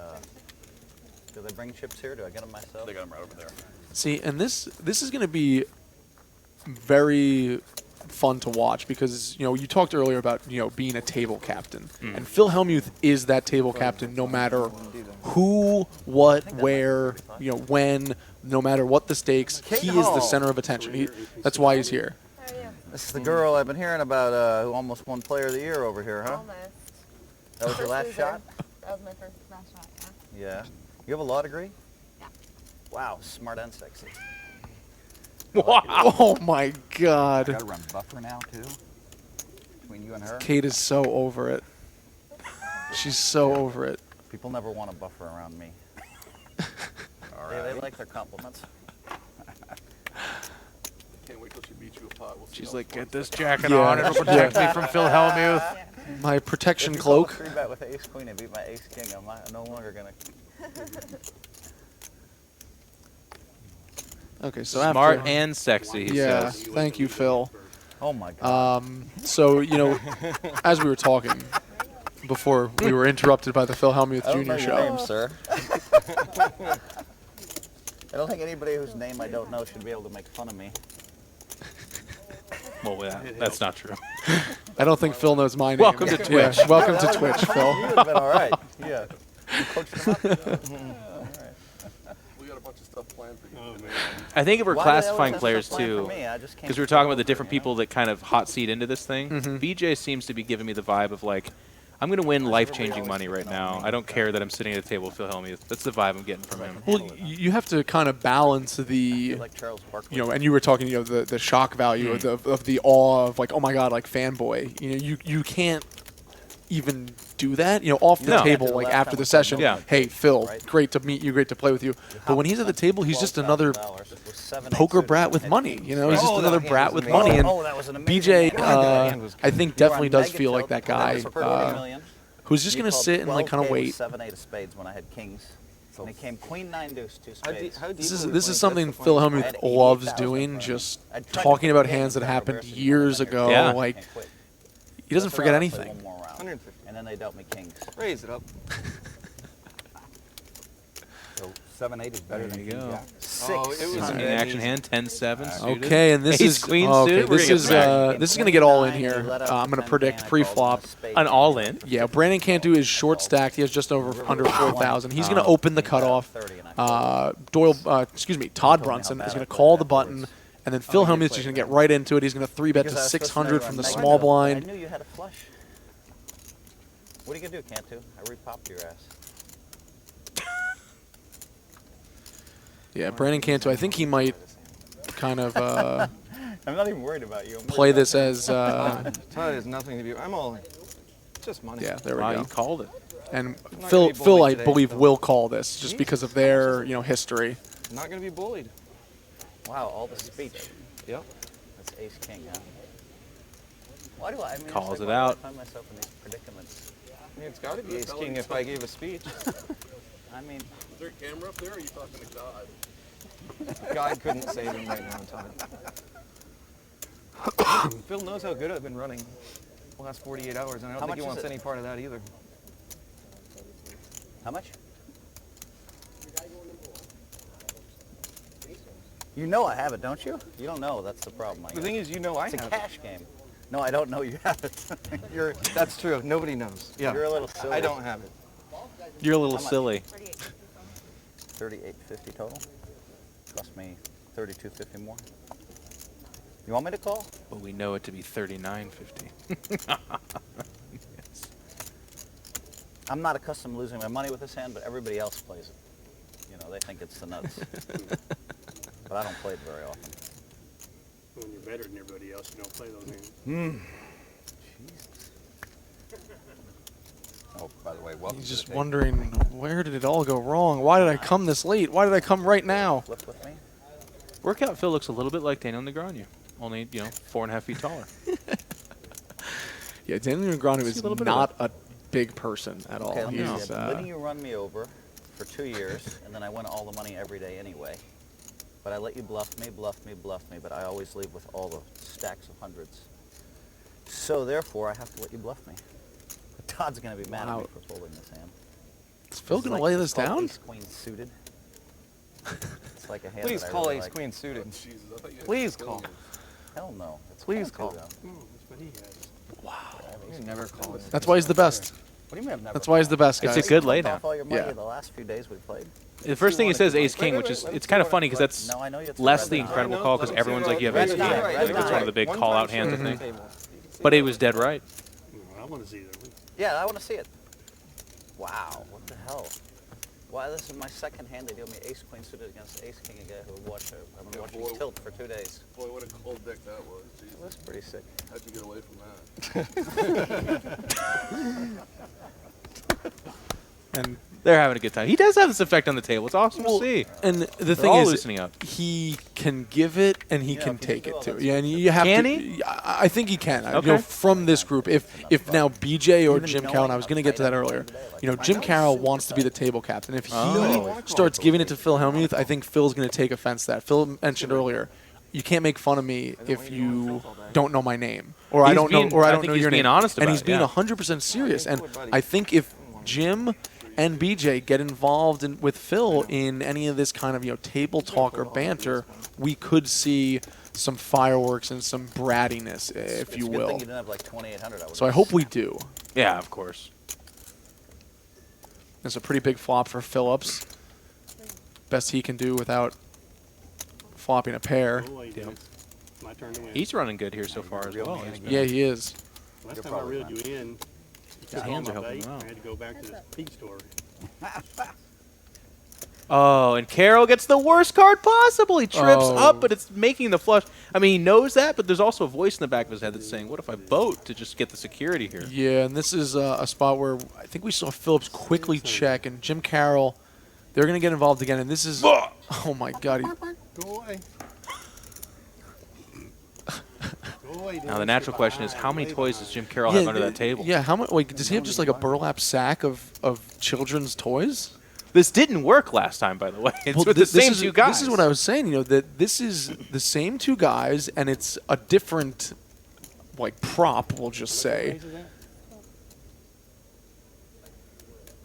Do they bring chips here? Do I get them myself? They got him right over there. See, and this is going to be very fun to watch because, you know, you talked earlier about, you know, being a table captain. And Phil Hellmuth is that table captain no matter who, what, where, you know, when, no matter what the stakes. He is the center of attention. That's why he's here. How are you? This is the girl I've been hearing about who almost won Player of the Year over here, huh? Almost. That was your First last loser. shot? That was my first last shot, yeah. Yeah. You have a law degree? Yeah. Wow, smart and sexy. wow. Oh, my God. Got to run buffer now, too? Between you and her? Kate is so over it. She's so over it. People never want a buffer around me. All They right. like their compliments. Can't wait till she beats you a pot. We'll see She's how like, it get works. this jacket Yeah. on. It'll protect me from Phil Hellmuth. Yeah. My protection If you call a cloak. 3-bet with ace queen and beat my ace king, I'm no longer gonna. Okay, so Smart after, and sexy, he yeah, says. thank you, Phil. Oh my God. So, you know, as we were talking before we were interrupted by the Phil Hellmuth I don't Jr. know your show. name, sir. I don't think anybody whose name I don't know should be able to make fun of me. Well, that's not true. I don't think Phil knows my name. Welcome to Yeah, Twitch. welcome to Twitch, You Phil. would have been all right. Yeah. You coached them up? We got a bunch of stuff planned for you. Oh, man. I think if we're Why do they always classifying have players, stuff planned too, for me? I just can't because we were keep talking up about the with it, different you know? people that kind of hot seat into this thing, Mhm. BJ seems to be giving me the vibe of, like, I'm going to win life-changing money right now. I don't care that I'm sitting at a table with Phil Hellmuth. That's the vibe I'm getting from him. Well, you have to kind of balance the, Like Charles Barkley. you know, and you were talking, you know, the shock value of the awe of like, oh my god, like fanboy. You know, you can't even do that. You know, off the No. table, The like last after time the we session. Yeah. Hey, Phil, Right. great to meet you, great to play with you. But when he's at the table, he's just another poker brat with money. You know, he's just Oh, another that brat hand with was money. amazing. And that was an amazing BJ, hand. that hand was I think You were definitely on does mega feel like tilt, that and guy was per 1 million. who's just You going to called sit and like kind of 12K with wait. 7-8 of spades when I had kings. And it came queen 9 deuce 2 spades. This is something Phil I Hellmuth had loves 88,000 doing, for him. just I'd tried to talking put about the hands that game in happened reverse, years and ago. Yeah. Like Can't quit. he doesn't So forget I played anything. one more round. 150. And then they dealt me kings. Raise it up. So 7-8 is better There than you King go. Jack. Oh, it was An action hand, 10-7 suited. Okay, and this Ace is queen okay. suited. We're This gonna is get back. this is gonna get all in here. I'm gonna predict pre-flop. An all-in. Yeah, Brandon can't do his short stacked. He has just under 4,000. He's gonna open the cutoff. Todd Brunson is gonna call the button, and then Phil Hellmuth is just gonna get right into it. He's gonna 3-bet to 600 from the small I blind. knew you had a flush. What are you gonna do, Cantu? I re-popped your ass. Yeah, Brandon Cantu. I think he might kind of I'm not even worried about you. play this as Todd has nothing to do. I'm all in. Just money. yeah. There we Wow, go. you called it. And not Phil, gonna be Phil, I bullied today, believe, so- will call this just because of their history. I'm not going to be bullied. Wow, all the speech. Yep. That's ace king, huh? Why do I mean, Calls it's it like, why do out. I find myself in these predicaments. I mean, it's got to be ace king if I gave a speech. I mean, Is there a camera up there, or are you talking to God? God couldn't save him right now, Todd. Phil knows how good I've been running the last 48 hours, and I How don't think much he is wants it? any part of that either. how much? You know I have it, don't you? You don't know. That's the problem. I The guess. thing is, you know I it's a have it. cash game. No, I don't know you have it. That's true. Nobody knows. Yeah. You're a little silly. I don't have it. You're a little How much? silly. 38.50 total. Cost me 32.50 more. You want me to call? But we know it to be 39.50. I'm not accustomed to losing my money with this hand, but everybody else plays it. You know, they think it's the nuts. But I don't play it very often. When you're better than everybody else, you don't play those hands. Jesus. Oh, by the way, welcome He's to the just table. wondering, where did it all go wrong? Why did I come this late? Why did I come right now? Flip with me? Workout Phil looks a little bit like Daniel Negreanu, only 4.5 feet taller. Yeah, Daniel Negreanu is a little bit of not a big person at all. Okay, let me He's, see. I've been letting you run me over for 2 years, and then I win all the money every day anyway. But I let you bluff me, but I always leave with all the stacks of hundreds. So therefore, I have to let you bluff me. Todd's going to be mad at me Wow. for folding this hand. is Phil It's going to like- lay it's this called down? Ace queen suited. It's like a hand Please that I call really ace like. queen suited. Jesus, I thought you had Please to call. Hell no. It's Please called call. two, though. No, that's what he has. You never call it. That's why he's the best. What do you mean I've never That's why he's the best, It's guys. a good Off laydown. all your money Yeah. the last few days we played. The first thing he says, Ace King, which is it's kind of funny because that's No, I know it's less the red dot. incredible call because everyone's like, you have Red Ace King. dot, I red think it's one of the big One call-out time hands, she I was think. at the table. But he was dead right. No, I want to see that. Yeah, I want to see it. Wow, what the hell? Why, this is my second hand. They deal me ace queen suited against ace king, a guy who would watch I've been watching boy. tilt for 2 days. Boy, what a cold deck that was. Jesus. That's pretty sick. How'd you get away from that? And They're having a good time. He does have this effect on the table. It's awesome Well, to see. and the They're thing all is, loosening up. he can give it and he Yeah, can if he take can do it all too. that Yeah, and you have Can to. he? I think he can. Okay. From this group, if now BJ or Even Jim knowing Carroll, and I was how going to get to tight that I'm earlier. playing today, like, Jim Carroll wants to be the table captain. If he starts giving it to Phil Hellmuth, I think Phil's going to take offense to that. Phil mentioned earlier, you can't make fun of me if you don't know my name or I He's don't know being- or I I don't think know he's your being name. honest and about he's it, being yeah. 100% serious. And I think if Jim and BJ get involved with Phil in any of this kind of table talk or banter, we could see some fireworks and some brattiness, if you It's a good will. thing you didn't have like 2,800. So I hope we do. Yeah, of course. It's a pretty big flop for Phillips. Best he can do without flopping a pair. Oh, wait, it's my turn to win. He's running good here so far as well. Yeah, he is. Last time I reeled you in, you His hands are helping him I out. had to go back to the pig store. Oh, and Carroll gets the worst card possible. He trips up, but it's making the flush. I mean, he knows that, but there's also a voice in the back of his head that's saying, what if I vote to just get the security here? Yeah, and this is a spot where I think we saw Phillips quickly check, and Jim Carroll, they're going to get involved again. And this is, oh my God. Go away. Go away, Now, the natural question is, how many toys does Jim Carroll have under that table? Yeah, how much? Wait, does he have just like a burlap sack of children's toys? This didn't work last time, by the way. It's with the this same is, two guys. This is what I was saying, that this is the same two guys, and it's a different, like, prop, we'll just say. It's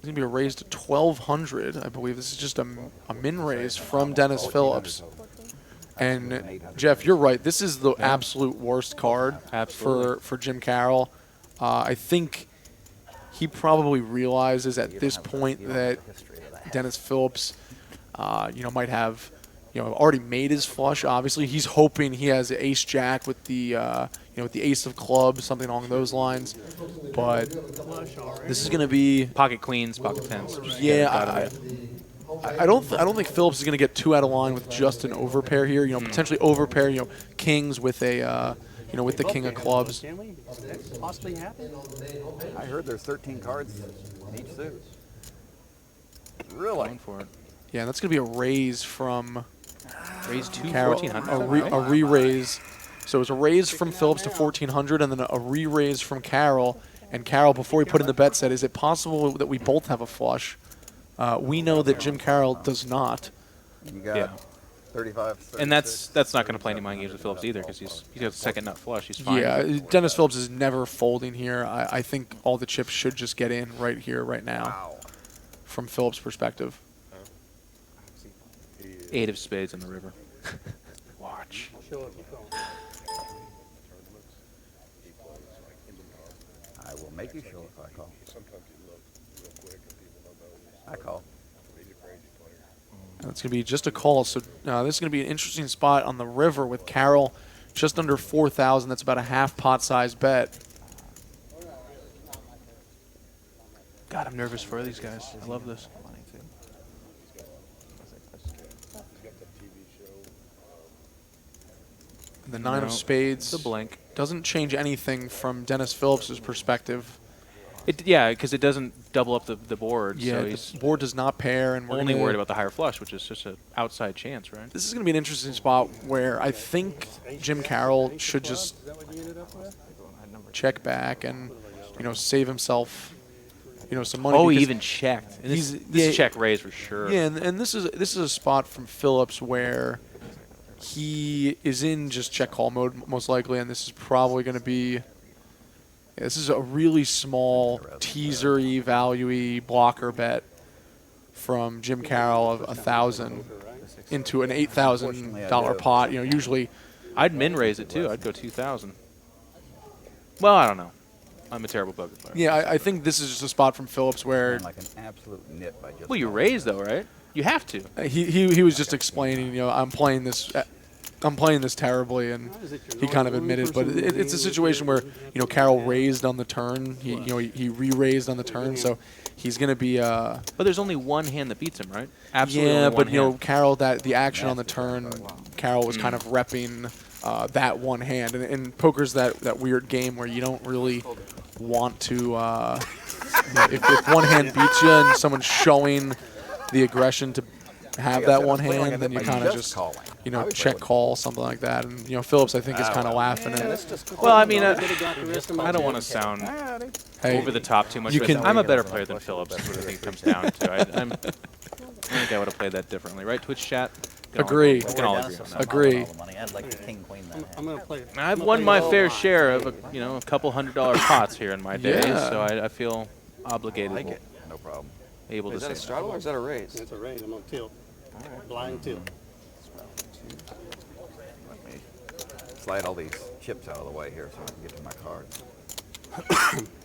going to be a raise to 1,200, I believe. This is just a min raise from Dennis Phillips. And, Jeff, you're right. This is the absolute worst card for Jim Carroll. I think he probably realizes at this point that Dennis Phillips, might have, already made his flush. Obviously, he's hoping he has ace jack with the, with the ace of clubs, something along those lines. But this is going to be pocket queens, pocket tens. Yeah, I don't think Phillips is going to get too out of line with just an overpair here. Potentially overpair, kings with a, with the king of clubs. Can we possibly happen? I heard there's 13 cards in each suit. Really? Going for it. Yeah, that's going to be a raise from raise to Carroll. 1,400. A re-raise. So it's a raise from Phillips to 1,400, and then a re-raise from Carroll. And Carroll, before he put in the bet, said, "Is it possible that we both have a flush?" We know that Jim Carroll does not. You got 35, 36. And that's not going to play any mind games with Phillips either, because he's got a second nut flush. He's fine. Yeah, Dennis Phillips is never folding here. I think all the chips should just get in right here, right now, from Phillips' perspective. 8 of spades on the river. Watch. I will make you show if I call. I call. That's going to be just a call. So this is going to be an interesting spot on the river with Carroll just under 4,000. That's about a half pot size bet. God, I'm nervous for these guys. I love this. The 9 of spades. The blank. Doesn't change anything from Dennis Phillips' perspective. Yeah, because it doesn't double up the board. Yeah, so he's the board does not pair, and we're only worried about the higher flush, which is just an outside chance, right? This is going to be an interesting spot where I think Jim Carroll should just check back and save himself some money. Oh, he even checked. And this is check raise for sure. Yeah, and this is a spot from Phillips where he is in just check call mode most likely, and this is probably going to be. This is a really small teaser-y, value-y blocker bet from Jim Carroll of 1,000 into an $8,000 pot. Usually I'd min raise it too. I'd go 2,000. Well, I don't know. I'm a terrible poker player. Yeah, I think this is just a spot from Phillips where. Like an absolute nit by just. Well, you raise though, right? You have to. He was just explaining. I'm playing this terribly, and he kind of admitted. But it's a situation where Carroll raised on the turn. He re-raised on the turn, so he's going to be. But there's only one hand that beats him, right? Absolutely. Yeah, only one but hand. Carroll, the action on the turn, Carroll was kind of repping that one hand, and poker's that weird game where you don't really want to. If one hand beats you and someone's showing the aggression to have that one hand, then you kind of just check call, something like that. And Phillips, I think, is kind of laughing at it. Well, I mean, I don't want to sound over the top too much. I'm a better player than Phillips. Is what I think it comes down to. I think I would have played that differently, right? Twitch chat. Agree. We can all agree on that. Agree. I'm I've won my fair share of a couple $100 pots here in my day, so I feel obligated. Like it. No problem. Able Is to that a say straddle or is that a raise? That's a raise. I'm on tilt. Blind tilt. Slide all these chips out of the way here so I can get to my cards.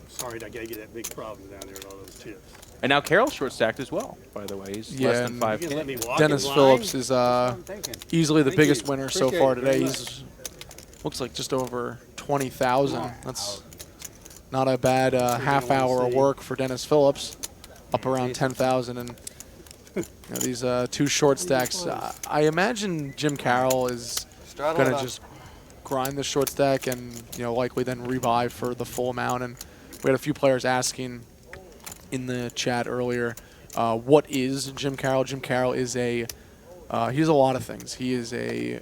Sorry, I gave you that big problem down there with all those chips. And now Carroll's short stacked as well, by the way. He's less than 5. You can let me walk Dennis in Phillips blind? is easily the Thank biggest you. winner so Appreciate far it today. very He's looks like just over 20,000. That's not a bad half hour of see. work for Dennis Phillips, up around 10,000. And these 2 short stacks. I imagine Jim Carroll is going to just grind the short stack and likely then rebuy for the full amount. And we had a few players asking in the chat earlier, what is Jim Carroll? Jim Carroll is he does a lot of things. He is a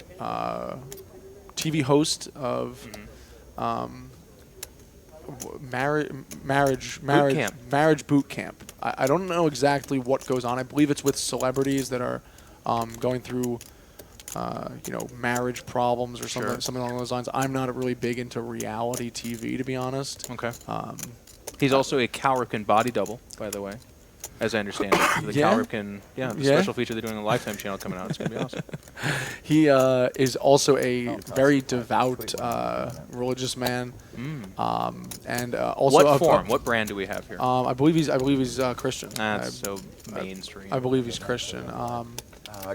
TV host of marriage boot camp. I don't know exactly what goes on. I believe it's with celebrities that are going through marriage problems or something along those lines. I'm not really big into reality TV, to be honest. Okay. He's also a Cal Ripken body double, by the way, as I understand it. The Cal Ripken, the special feature they're doing on the Lifetime channel coming out. It's going to be awesome. He is also a very devout religious man. And also what form? What brand do we have here? I believe he's Christian. That's so mainstream. I believe he's Christian.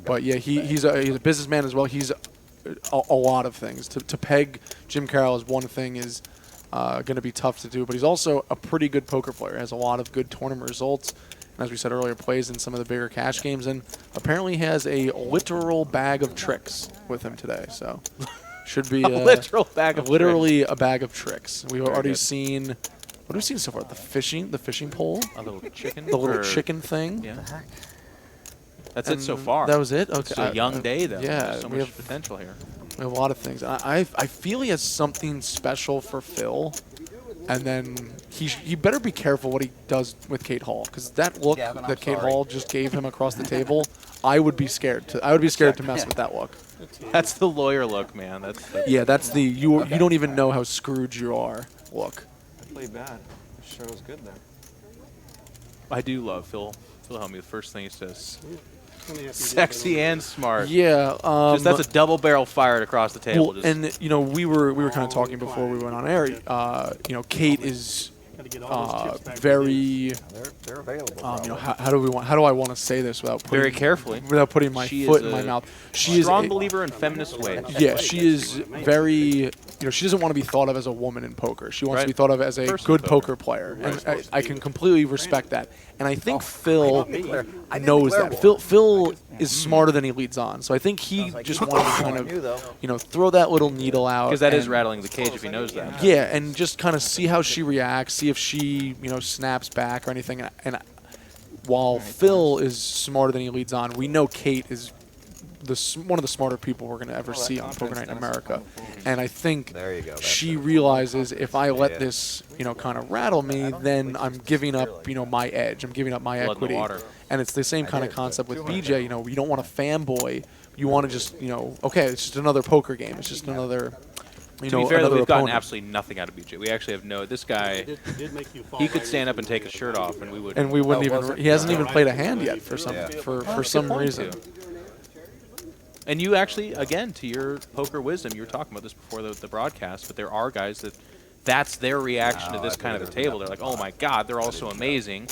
But yeah, he's a businessman as well. He's a lot of things. To peg Jim Carroll as one thing is going to be tough to do. But he's also a pretty good poker player. Has a lot of good tournament results. And as we said earlier, plays in some of the bigger cash games. And apparently has a literal bag of tricks with him today. So should be a literal bag of literally a bag of tricks. We've already seen. What have we seen so far? The fishing pole. A little chicken. The little chicken thing. Yeah. That's it so far. That was it? Okay. It's a young day, though. Yeah. There's so much potential here. We have a lot of things. I feel he has something special for Phil. And then he better be careful what he does with Kate Hall. Because that look that Kate Hall just gave him across the table, I would be scared to mess with that look. That's the lawyer look, man. That's the you don't even know how screwed you are look. I played bad. The show was good there. I do love Phil Hellmuth. First thing he says, sexy and smart. Yeah, that's a double barrel fired across the table. Well, and we were kind of talking before we went on air. Kate is very. They're available. How do I want to say this without putting, very carefully without putting my foot in my mouth? She is a strong believer in feminist ways. Yeah, she is very. She doesn't want to be thought of as a woman in poker. She wants to be thought of as a good poker player, and I can completely respect that. And I think Phil knows that. Phil is smarter than he leads on, so I think he just wanted to kind of, throw that little needle out. Because that is rattling the cage if he knows that. Yeah, and just kind of see how she reacts, see if she, snaps back or anything. And while Phil is smarter than he leads on, we know Kate is one of the smarter people we're going to ever see on Poker Night in America. And I think she realizes if I let this, kind of rattle me, then I'm giving up, my edge. I'm giving up my equity. And it's the same kind of concept with BJ. You don't want to fanboy. You want to just, okay, it's just another poker game. It's just another. To be fair, we've gotten absolutely nothing out of BJ. We actually have this guy. He could stand up and take his shirt off, and we would. And we wouldn't even. He hasn't even played a hand yet for some reason. And you actually, again, to your poker wisdom, you were talking about this before the broadcast, but there are guys that's their reaction to this kind of a table. They're like, oh my God, they're all so amazing.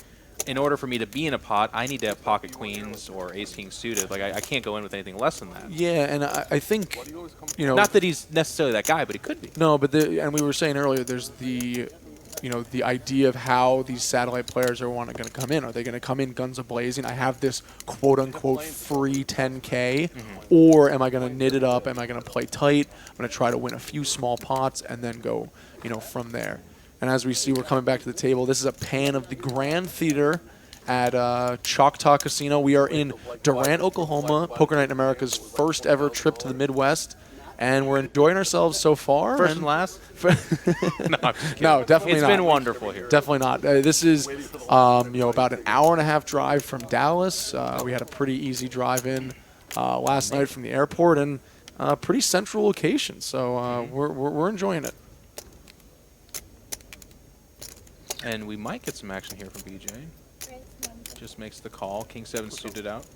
In order for me to be in a pot, I need to have pocket queens or ace king suited. Like I can't go in with anything less than that. Yeah, and I think, not that he's necessarily that guy, but he could be. No, but and we were saying earlier, there's the idea of how these satellite players are going to come in. Are they going to come in guns a-blazing? I have this quote-unquote free 10K, or am I going to knit it up? Am I going to play tight? I'm going to try to win a few small pots and then go, from there. And as we see, we're coming back to the table. This is a pan of the Grand Theater at Choctaw Casino. We are in Durant, Oklahoma, Poker Night in America's first ever trip to the Midwest. And we're enjoying ourselves so far. First and last? No, I'm just kidding. No, definitely not. It's been wonderful here. Definitely not. This is, about an hour and a half drive from Dallas. We had a pretty easy drive in last night from the airport, and pretty central location. So we're enjoying it. And we might get some action here from BJ. Just makes the call. King 7 suited out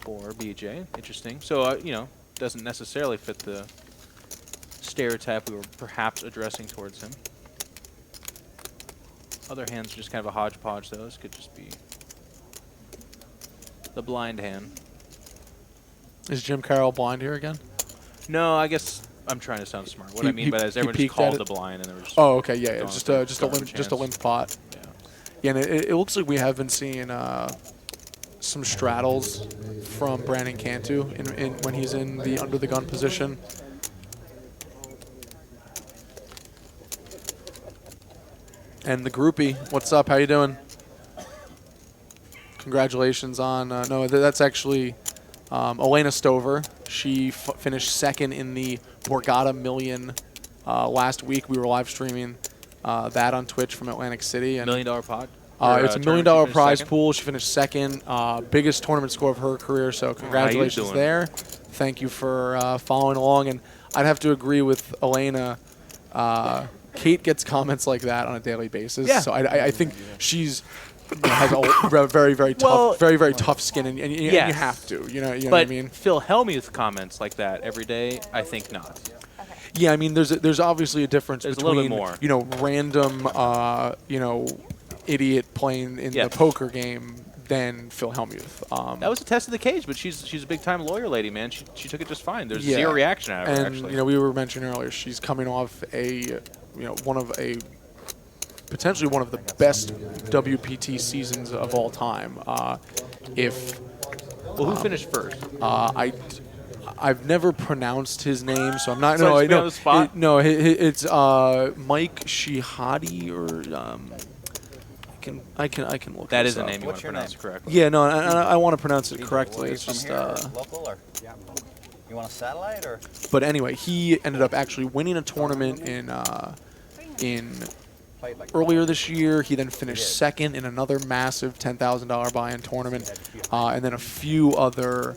for BJ. Interesting. So, doesn't necessarily fit the stereotype we were perhaps addressing towards him. Other hands are just kind of a hodgepodge, though. This could just be the blind hand. Is Jim Carroll blind here again? No, I guess I'm trying to sound smart. What He- I mean he- by that is he everyone just peeked at called it. the blind and they were just. Oh, okay, yeah, going just for a limp pot. Yeah. Yeah, and it looks like we have been seeing some straddles from Brandon Cantu in when he's in the under the gun position. And the groupie, what's up? How you doing? Congratulations on no, that's actually Elena Stover. She finished second in the Borgata Million last week. We were live streaming that on Twitch from Atlantic City. And $1 million pot. it's a $1 million prize pool. She finished second, biggest tournament score of her career. So congratulations doing? there. Thank you for following along. And I'd have to agree with Elena. Kate gets comments like that on a daily basis. Yeah. So I think she's has a very very tough, very tough skin, and you have to. You know But what I mean. Phil Hellmuth comments like that every day. I think not. Yeah, I mean, there's obviously a difference There's a between little bit more. Random idiot playing in the poker game than Phil Hellmuth. That was a test of the cage, but she's a big time lawyer lady, man. She took it just fine. There's Yeah. zero reaction out of her. And Actually, we were mentioning earlier, she's coming off potentially one of the best WPT seasons of all time. who finished first? I've never pronounced his name, so I'm not. So No, it's I on the spot? it's Mike Shihadi or I can look. That this is a up. name you want What's to your pronounce name? correctly. Yeah, no, I want to pronounce it correctly. He's It's from just. here, or local, or you want a satellite, or But anyway, he ended up actually winning a tournament in play it like earlier this year. He then finished second in another massive $10,000 buy-in tournament, and then a few other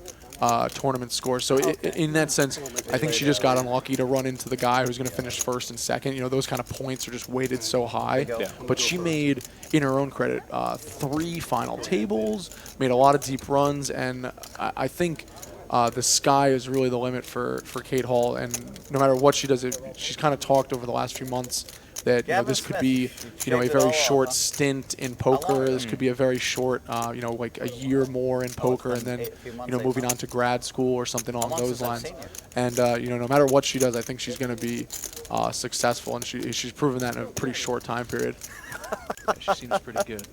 tournament scores. So in that sense, I think she just got unlucky to run into the guy who's going to finish first and second. Those kind of points are just weighted so high. Yeah. But she made, in her own credit, 3 final tables, made a lot of deep runs, and I think the sky is really the limit for Kate Hall. And no matter what she does, she's kind of talked over the last few months that this could be a very short stint in poker. This could be a very short, like a year more in poker, and then moving on to grad school or something along those lines. And no matter what she does, I think she's going to be successful, and she's proven that in a pretty short time period. She seems pretty good.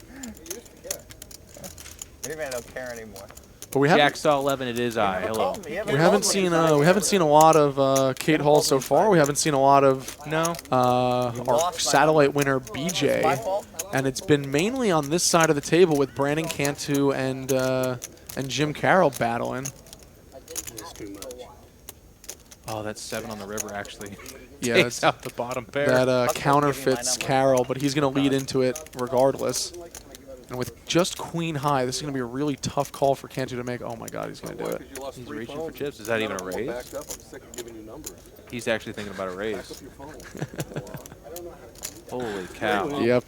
maybe I don't care anymore. But we haven't. Jack saw 11. It is I. Hello. We haven't seen a lot of Kate Hall so far. We haven't seen a lot of our satellite winner BJ, and it's been mainly on this side of the table with Brandon Cantu and Jim Carroll battling. It's too much. Oh, that's 7 on the river actually. Yeah, Takes out the bottom pair. that counterfeits Carroll, but he's going to lead into it regardless. And with just queen high, this is going to be a really tough call for Cantu to make. Oh my God, he's going to do it. He's reaching for chips. Is that even a raise? Backed up. I'm sick of giving you numbers. He's actually thinking about a Back raise. up your phone. Holy cow. Yep,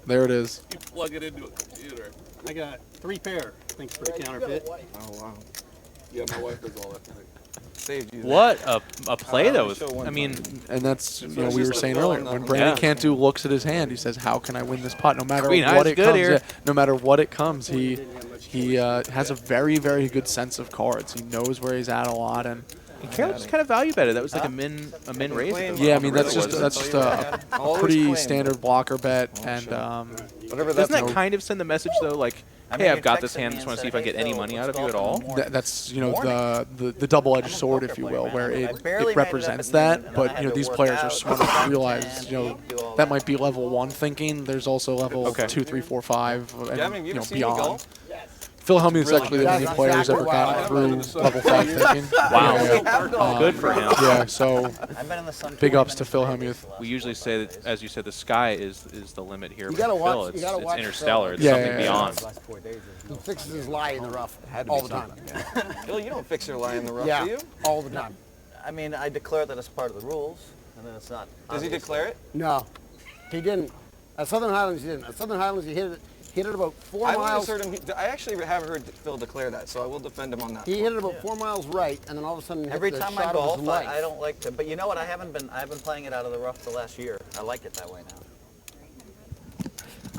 there it is. You plug it into a computer. I got 3 pair. Thanks for the counterfeit. Oh wow. Yeah, my wife does all that for me. Saved you. What a play that was. I mean, And that's we were just saying like, earlier. well, When no. Brandon Yeah. Cantu looks at his hand, he says, "How can I win this pot?" No matter Queen what high's it good comes, here. no matter what it comes, he has a very very good sense of cards. He knows where he's at a lot, and Carroll just kind of value betted. That was like a min raise. yeah, I mean that's just a Always pretty claim. standard blocker bet, and Whatever Doesn't that's. that kind of send the message though, like, I hey, mean, I've you got this texted me hand. and Just want to see said, if I "Hey, get any Phil, money let's out of go you at out all. in the morning." that's the double-edged sword, if you will, where it represents that. But these players are smart enough to realize that might be level 1 thinking. There's also level 2, 3, 4, 5, and Have you ever seen me beyond. golf? Phil Hellmuth's actually the only player who's ever gotten through level 5 thinking. Wow. Yeah. Good for him. Yeah, so I've been in the sun big too ups many to Phil times Hellmuth. the last We usually say that, as you said, the sky is the limit here. You But gotta Phil, watch- you it's, gotta it's watch interstellar. It's Yeah, something yeah, yeah. beyond. He fixes his lie in the rough all the time. Bill, you don't fix your lie in the rough, Yeah, do you? all the time. I mean, I declare that it's part of the rules, and then it's not. Does he obviously. declare it? No, he didn't. At Southern Highlands, he didn't. At Southern Highlands, he hit it about 4 I miles. heard him. I actually have heard Phil declare that, so I will defend him on that. He hit it about 4 miles right, and then all of a sudden hit Every the time shot I of golf, his life. I don't like to. But you know what? I've been playing it out of the rough the last year. I like it that way now.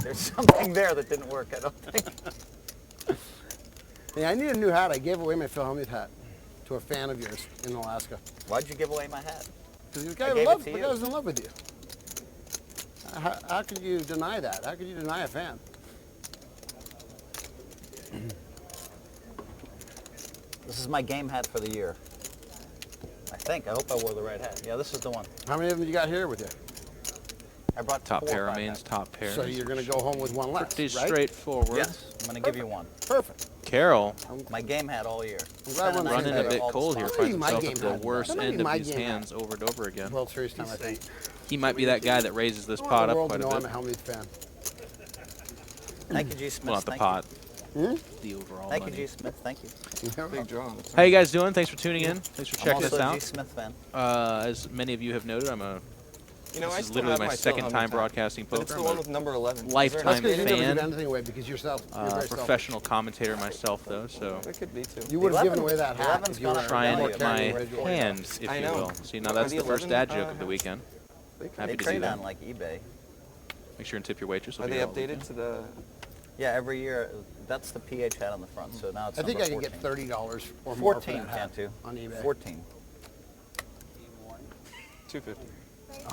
There's something there that didn't work, I don't think. Yeah, I need a new hat. I gave away my Phil Hellmuth hat to a fan of yours in Alaska. Why'd you give away my hat? Because the I guy gave it loves, to the you. guy's in love with you. How could you deny that? How could you deny a fan? This is my game hat for the year. I think. I hope I wore the right hat. Yeah, this is the one. How many of them you got here with you? I brought Top 4 or pair 5 remains hats. top pair. So you're going to go home with one less, Pretty right? straightforward. Yes, I'm going to give you one. Perfect. Carroll My game hat all year. I'm glad we're running a All bit the cold here. spots. Finds My himself game at the hat. worst That might end be of my these game hat. hands over and over again. World Series time, I think. He might be that guy that raises this I want pot the up world quite to a know I'm bit. a Hellmuth fan. Thank you, G. Smith. Well, not the Thank pot. Hmm? The overall Thank you, money. G. Smith. Thank you. Big draw. How you guys doing? Thanks for tuning in. Thanks for I'm checking also us a G. out. Smith fan. As many of you have noted, I'm a You know, I this is still literally have my my second Phil time Hellmuth hat, broadcasting but poker. it's the I'm one a with number 11. lifetime That's because you never fan. give anything away because yourself. You're very selfish. Professional commentator myself, though, so It could be too. You would have given 11 away that hat 11's if you were gone up trying more my carrying original. hand, if I you know. will. See, now Are that's the the first 11, dad joke of the hats? weekend. They could Happy They to trade see that. on like eBay. Make sure and tip your waitress. Are will be they all- updated to the? Yeah, every year. That's the PH hat on the front. So now it's I think I number can 14. get $30 or more for 14, that hat can't you? on eBay. 14. 250.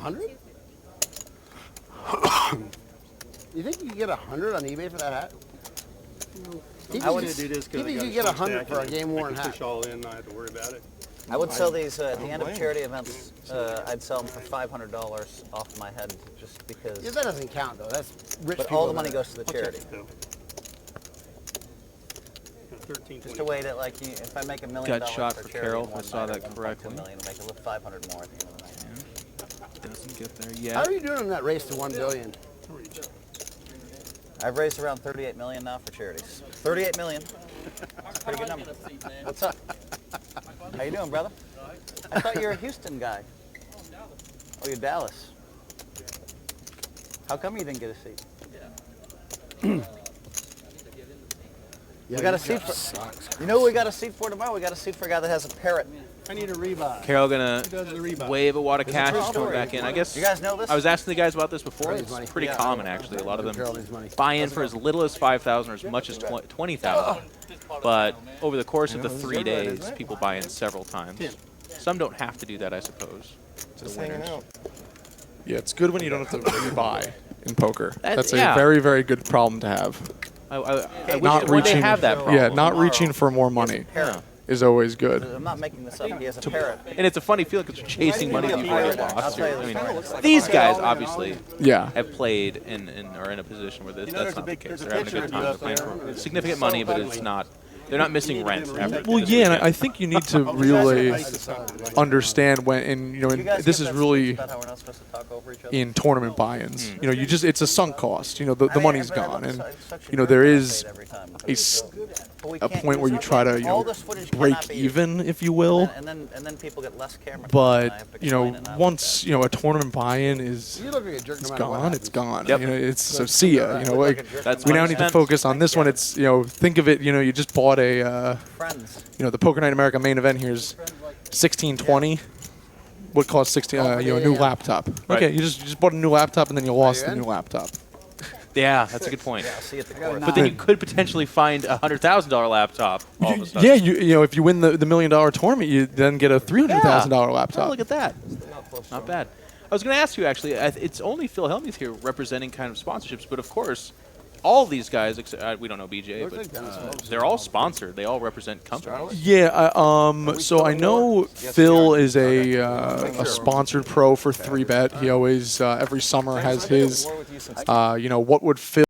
100? You think you can get 100 on eBay for that hat? I would do this You think you get 100 for a game-worn hat? Push all in, not have to worry about it. I would sell these at the end of blame charity events. I'd sell them for $500 off my head just because. Yeah, that doesn't count though. That's rich But people. all the money that- goes to the charity. Still. 13, Just a way to like, if I make $1 million Gut shot for for charity Carroll, in if I one saw night, that or 1.2 correctly. million, make a little 500 more at the end of the night. Doesn't get there How yet. are you doing in that race to 1 billion? I've raised around 38 million now for charities. 38 million. That's a pretty good number. What's up? How you doing, brother? I thought you were a Houston guy. Oh, you're Dallas. How come you didn't get a seat? Yeah, We got a you seat guys for. sucks. You know what we got a seat for tomorrow? We got a seat for a guy that has a parrot. I need a rebuy. Carroll gonna Who does the rebuy? wave a wad of cash true coming story. back in. I guess You guys know this? I was asking the guys about this before. Carroll It's needs money. pretty Yeah. common actually. A lot of Carroll them needs money. buy in for as little as 5,000 or as much as 20,000. But over the course of the 3 days, people buy in several times. Some don't have to do that, I suppose. Just The hanging winners. out. Yeah, it's good when you don't have to rebuy in poker. That's yeah. a very, very good problem to have. I wish Not that- would they reaching- have that problem. Yeah, not reaching for more money Yeah. is always good. I'm not making this up. He has a parrot. And it's a funny feeling because you're chasing money that you've already I'll lost. tell you I this. mean, these guys obviously Yeah. have played and are in a position where that's there's not a the big- case. there's a They're having a good picture time. They're up playing there. for significant money, but it's not. They're not missing rent. After Well, this yeah, and weekend. I think you need to really understand when, You guys this get is that really speech about how we're not supposed to talk over each other? in tournament buy-ins. You know, it's a sunk cost. You know, the I mean, money's but gone, and it's such a you know jerk there that I is say it every time. a point where you try to All this footage break cannot be even, if you will. And then people get less camera time, and I But have to you know, explain it, and I like once you know a tournament buy-in is You look like a jerk no it's matter what gone, happens. it's gone. Yep. You know, it's so see ya. You know, like That's we now money need to spent. focus on this one. It's think of it. You know, you just bought a that. Friends. the Poker Night America main event here's 1620. What costs 16? Oh, A yeah, new yeah. laptop. Right. Okay, you just bought a new laptop and then you lost the in? new laptop. Yeah, that's a good point. I'll see you at the court. But then you could potentially find a $100,000 laptop all of a sudden. Yeah, you know if you win the $1 million tournament, you then get a $300,000 Oh, laptop. look at that. Not bad. I was going to ask you, actually, it's only Phil Hellmuth here representing kind of sponsorships, but of course, all these guys, we don't know BJ, Looks but like Dennis Wilson. they're all sponsored. They all represent companies. Yeah, so I know Phil is a sponsored pro for 3Bet. He always every summer has his, what would Phil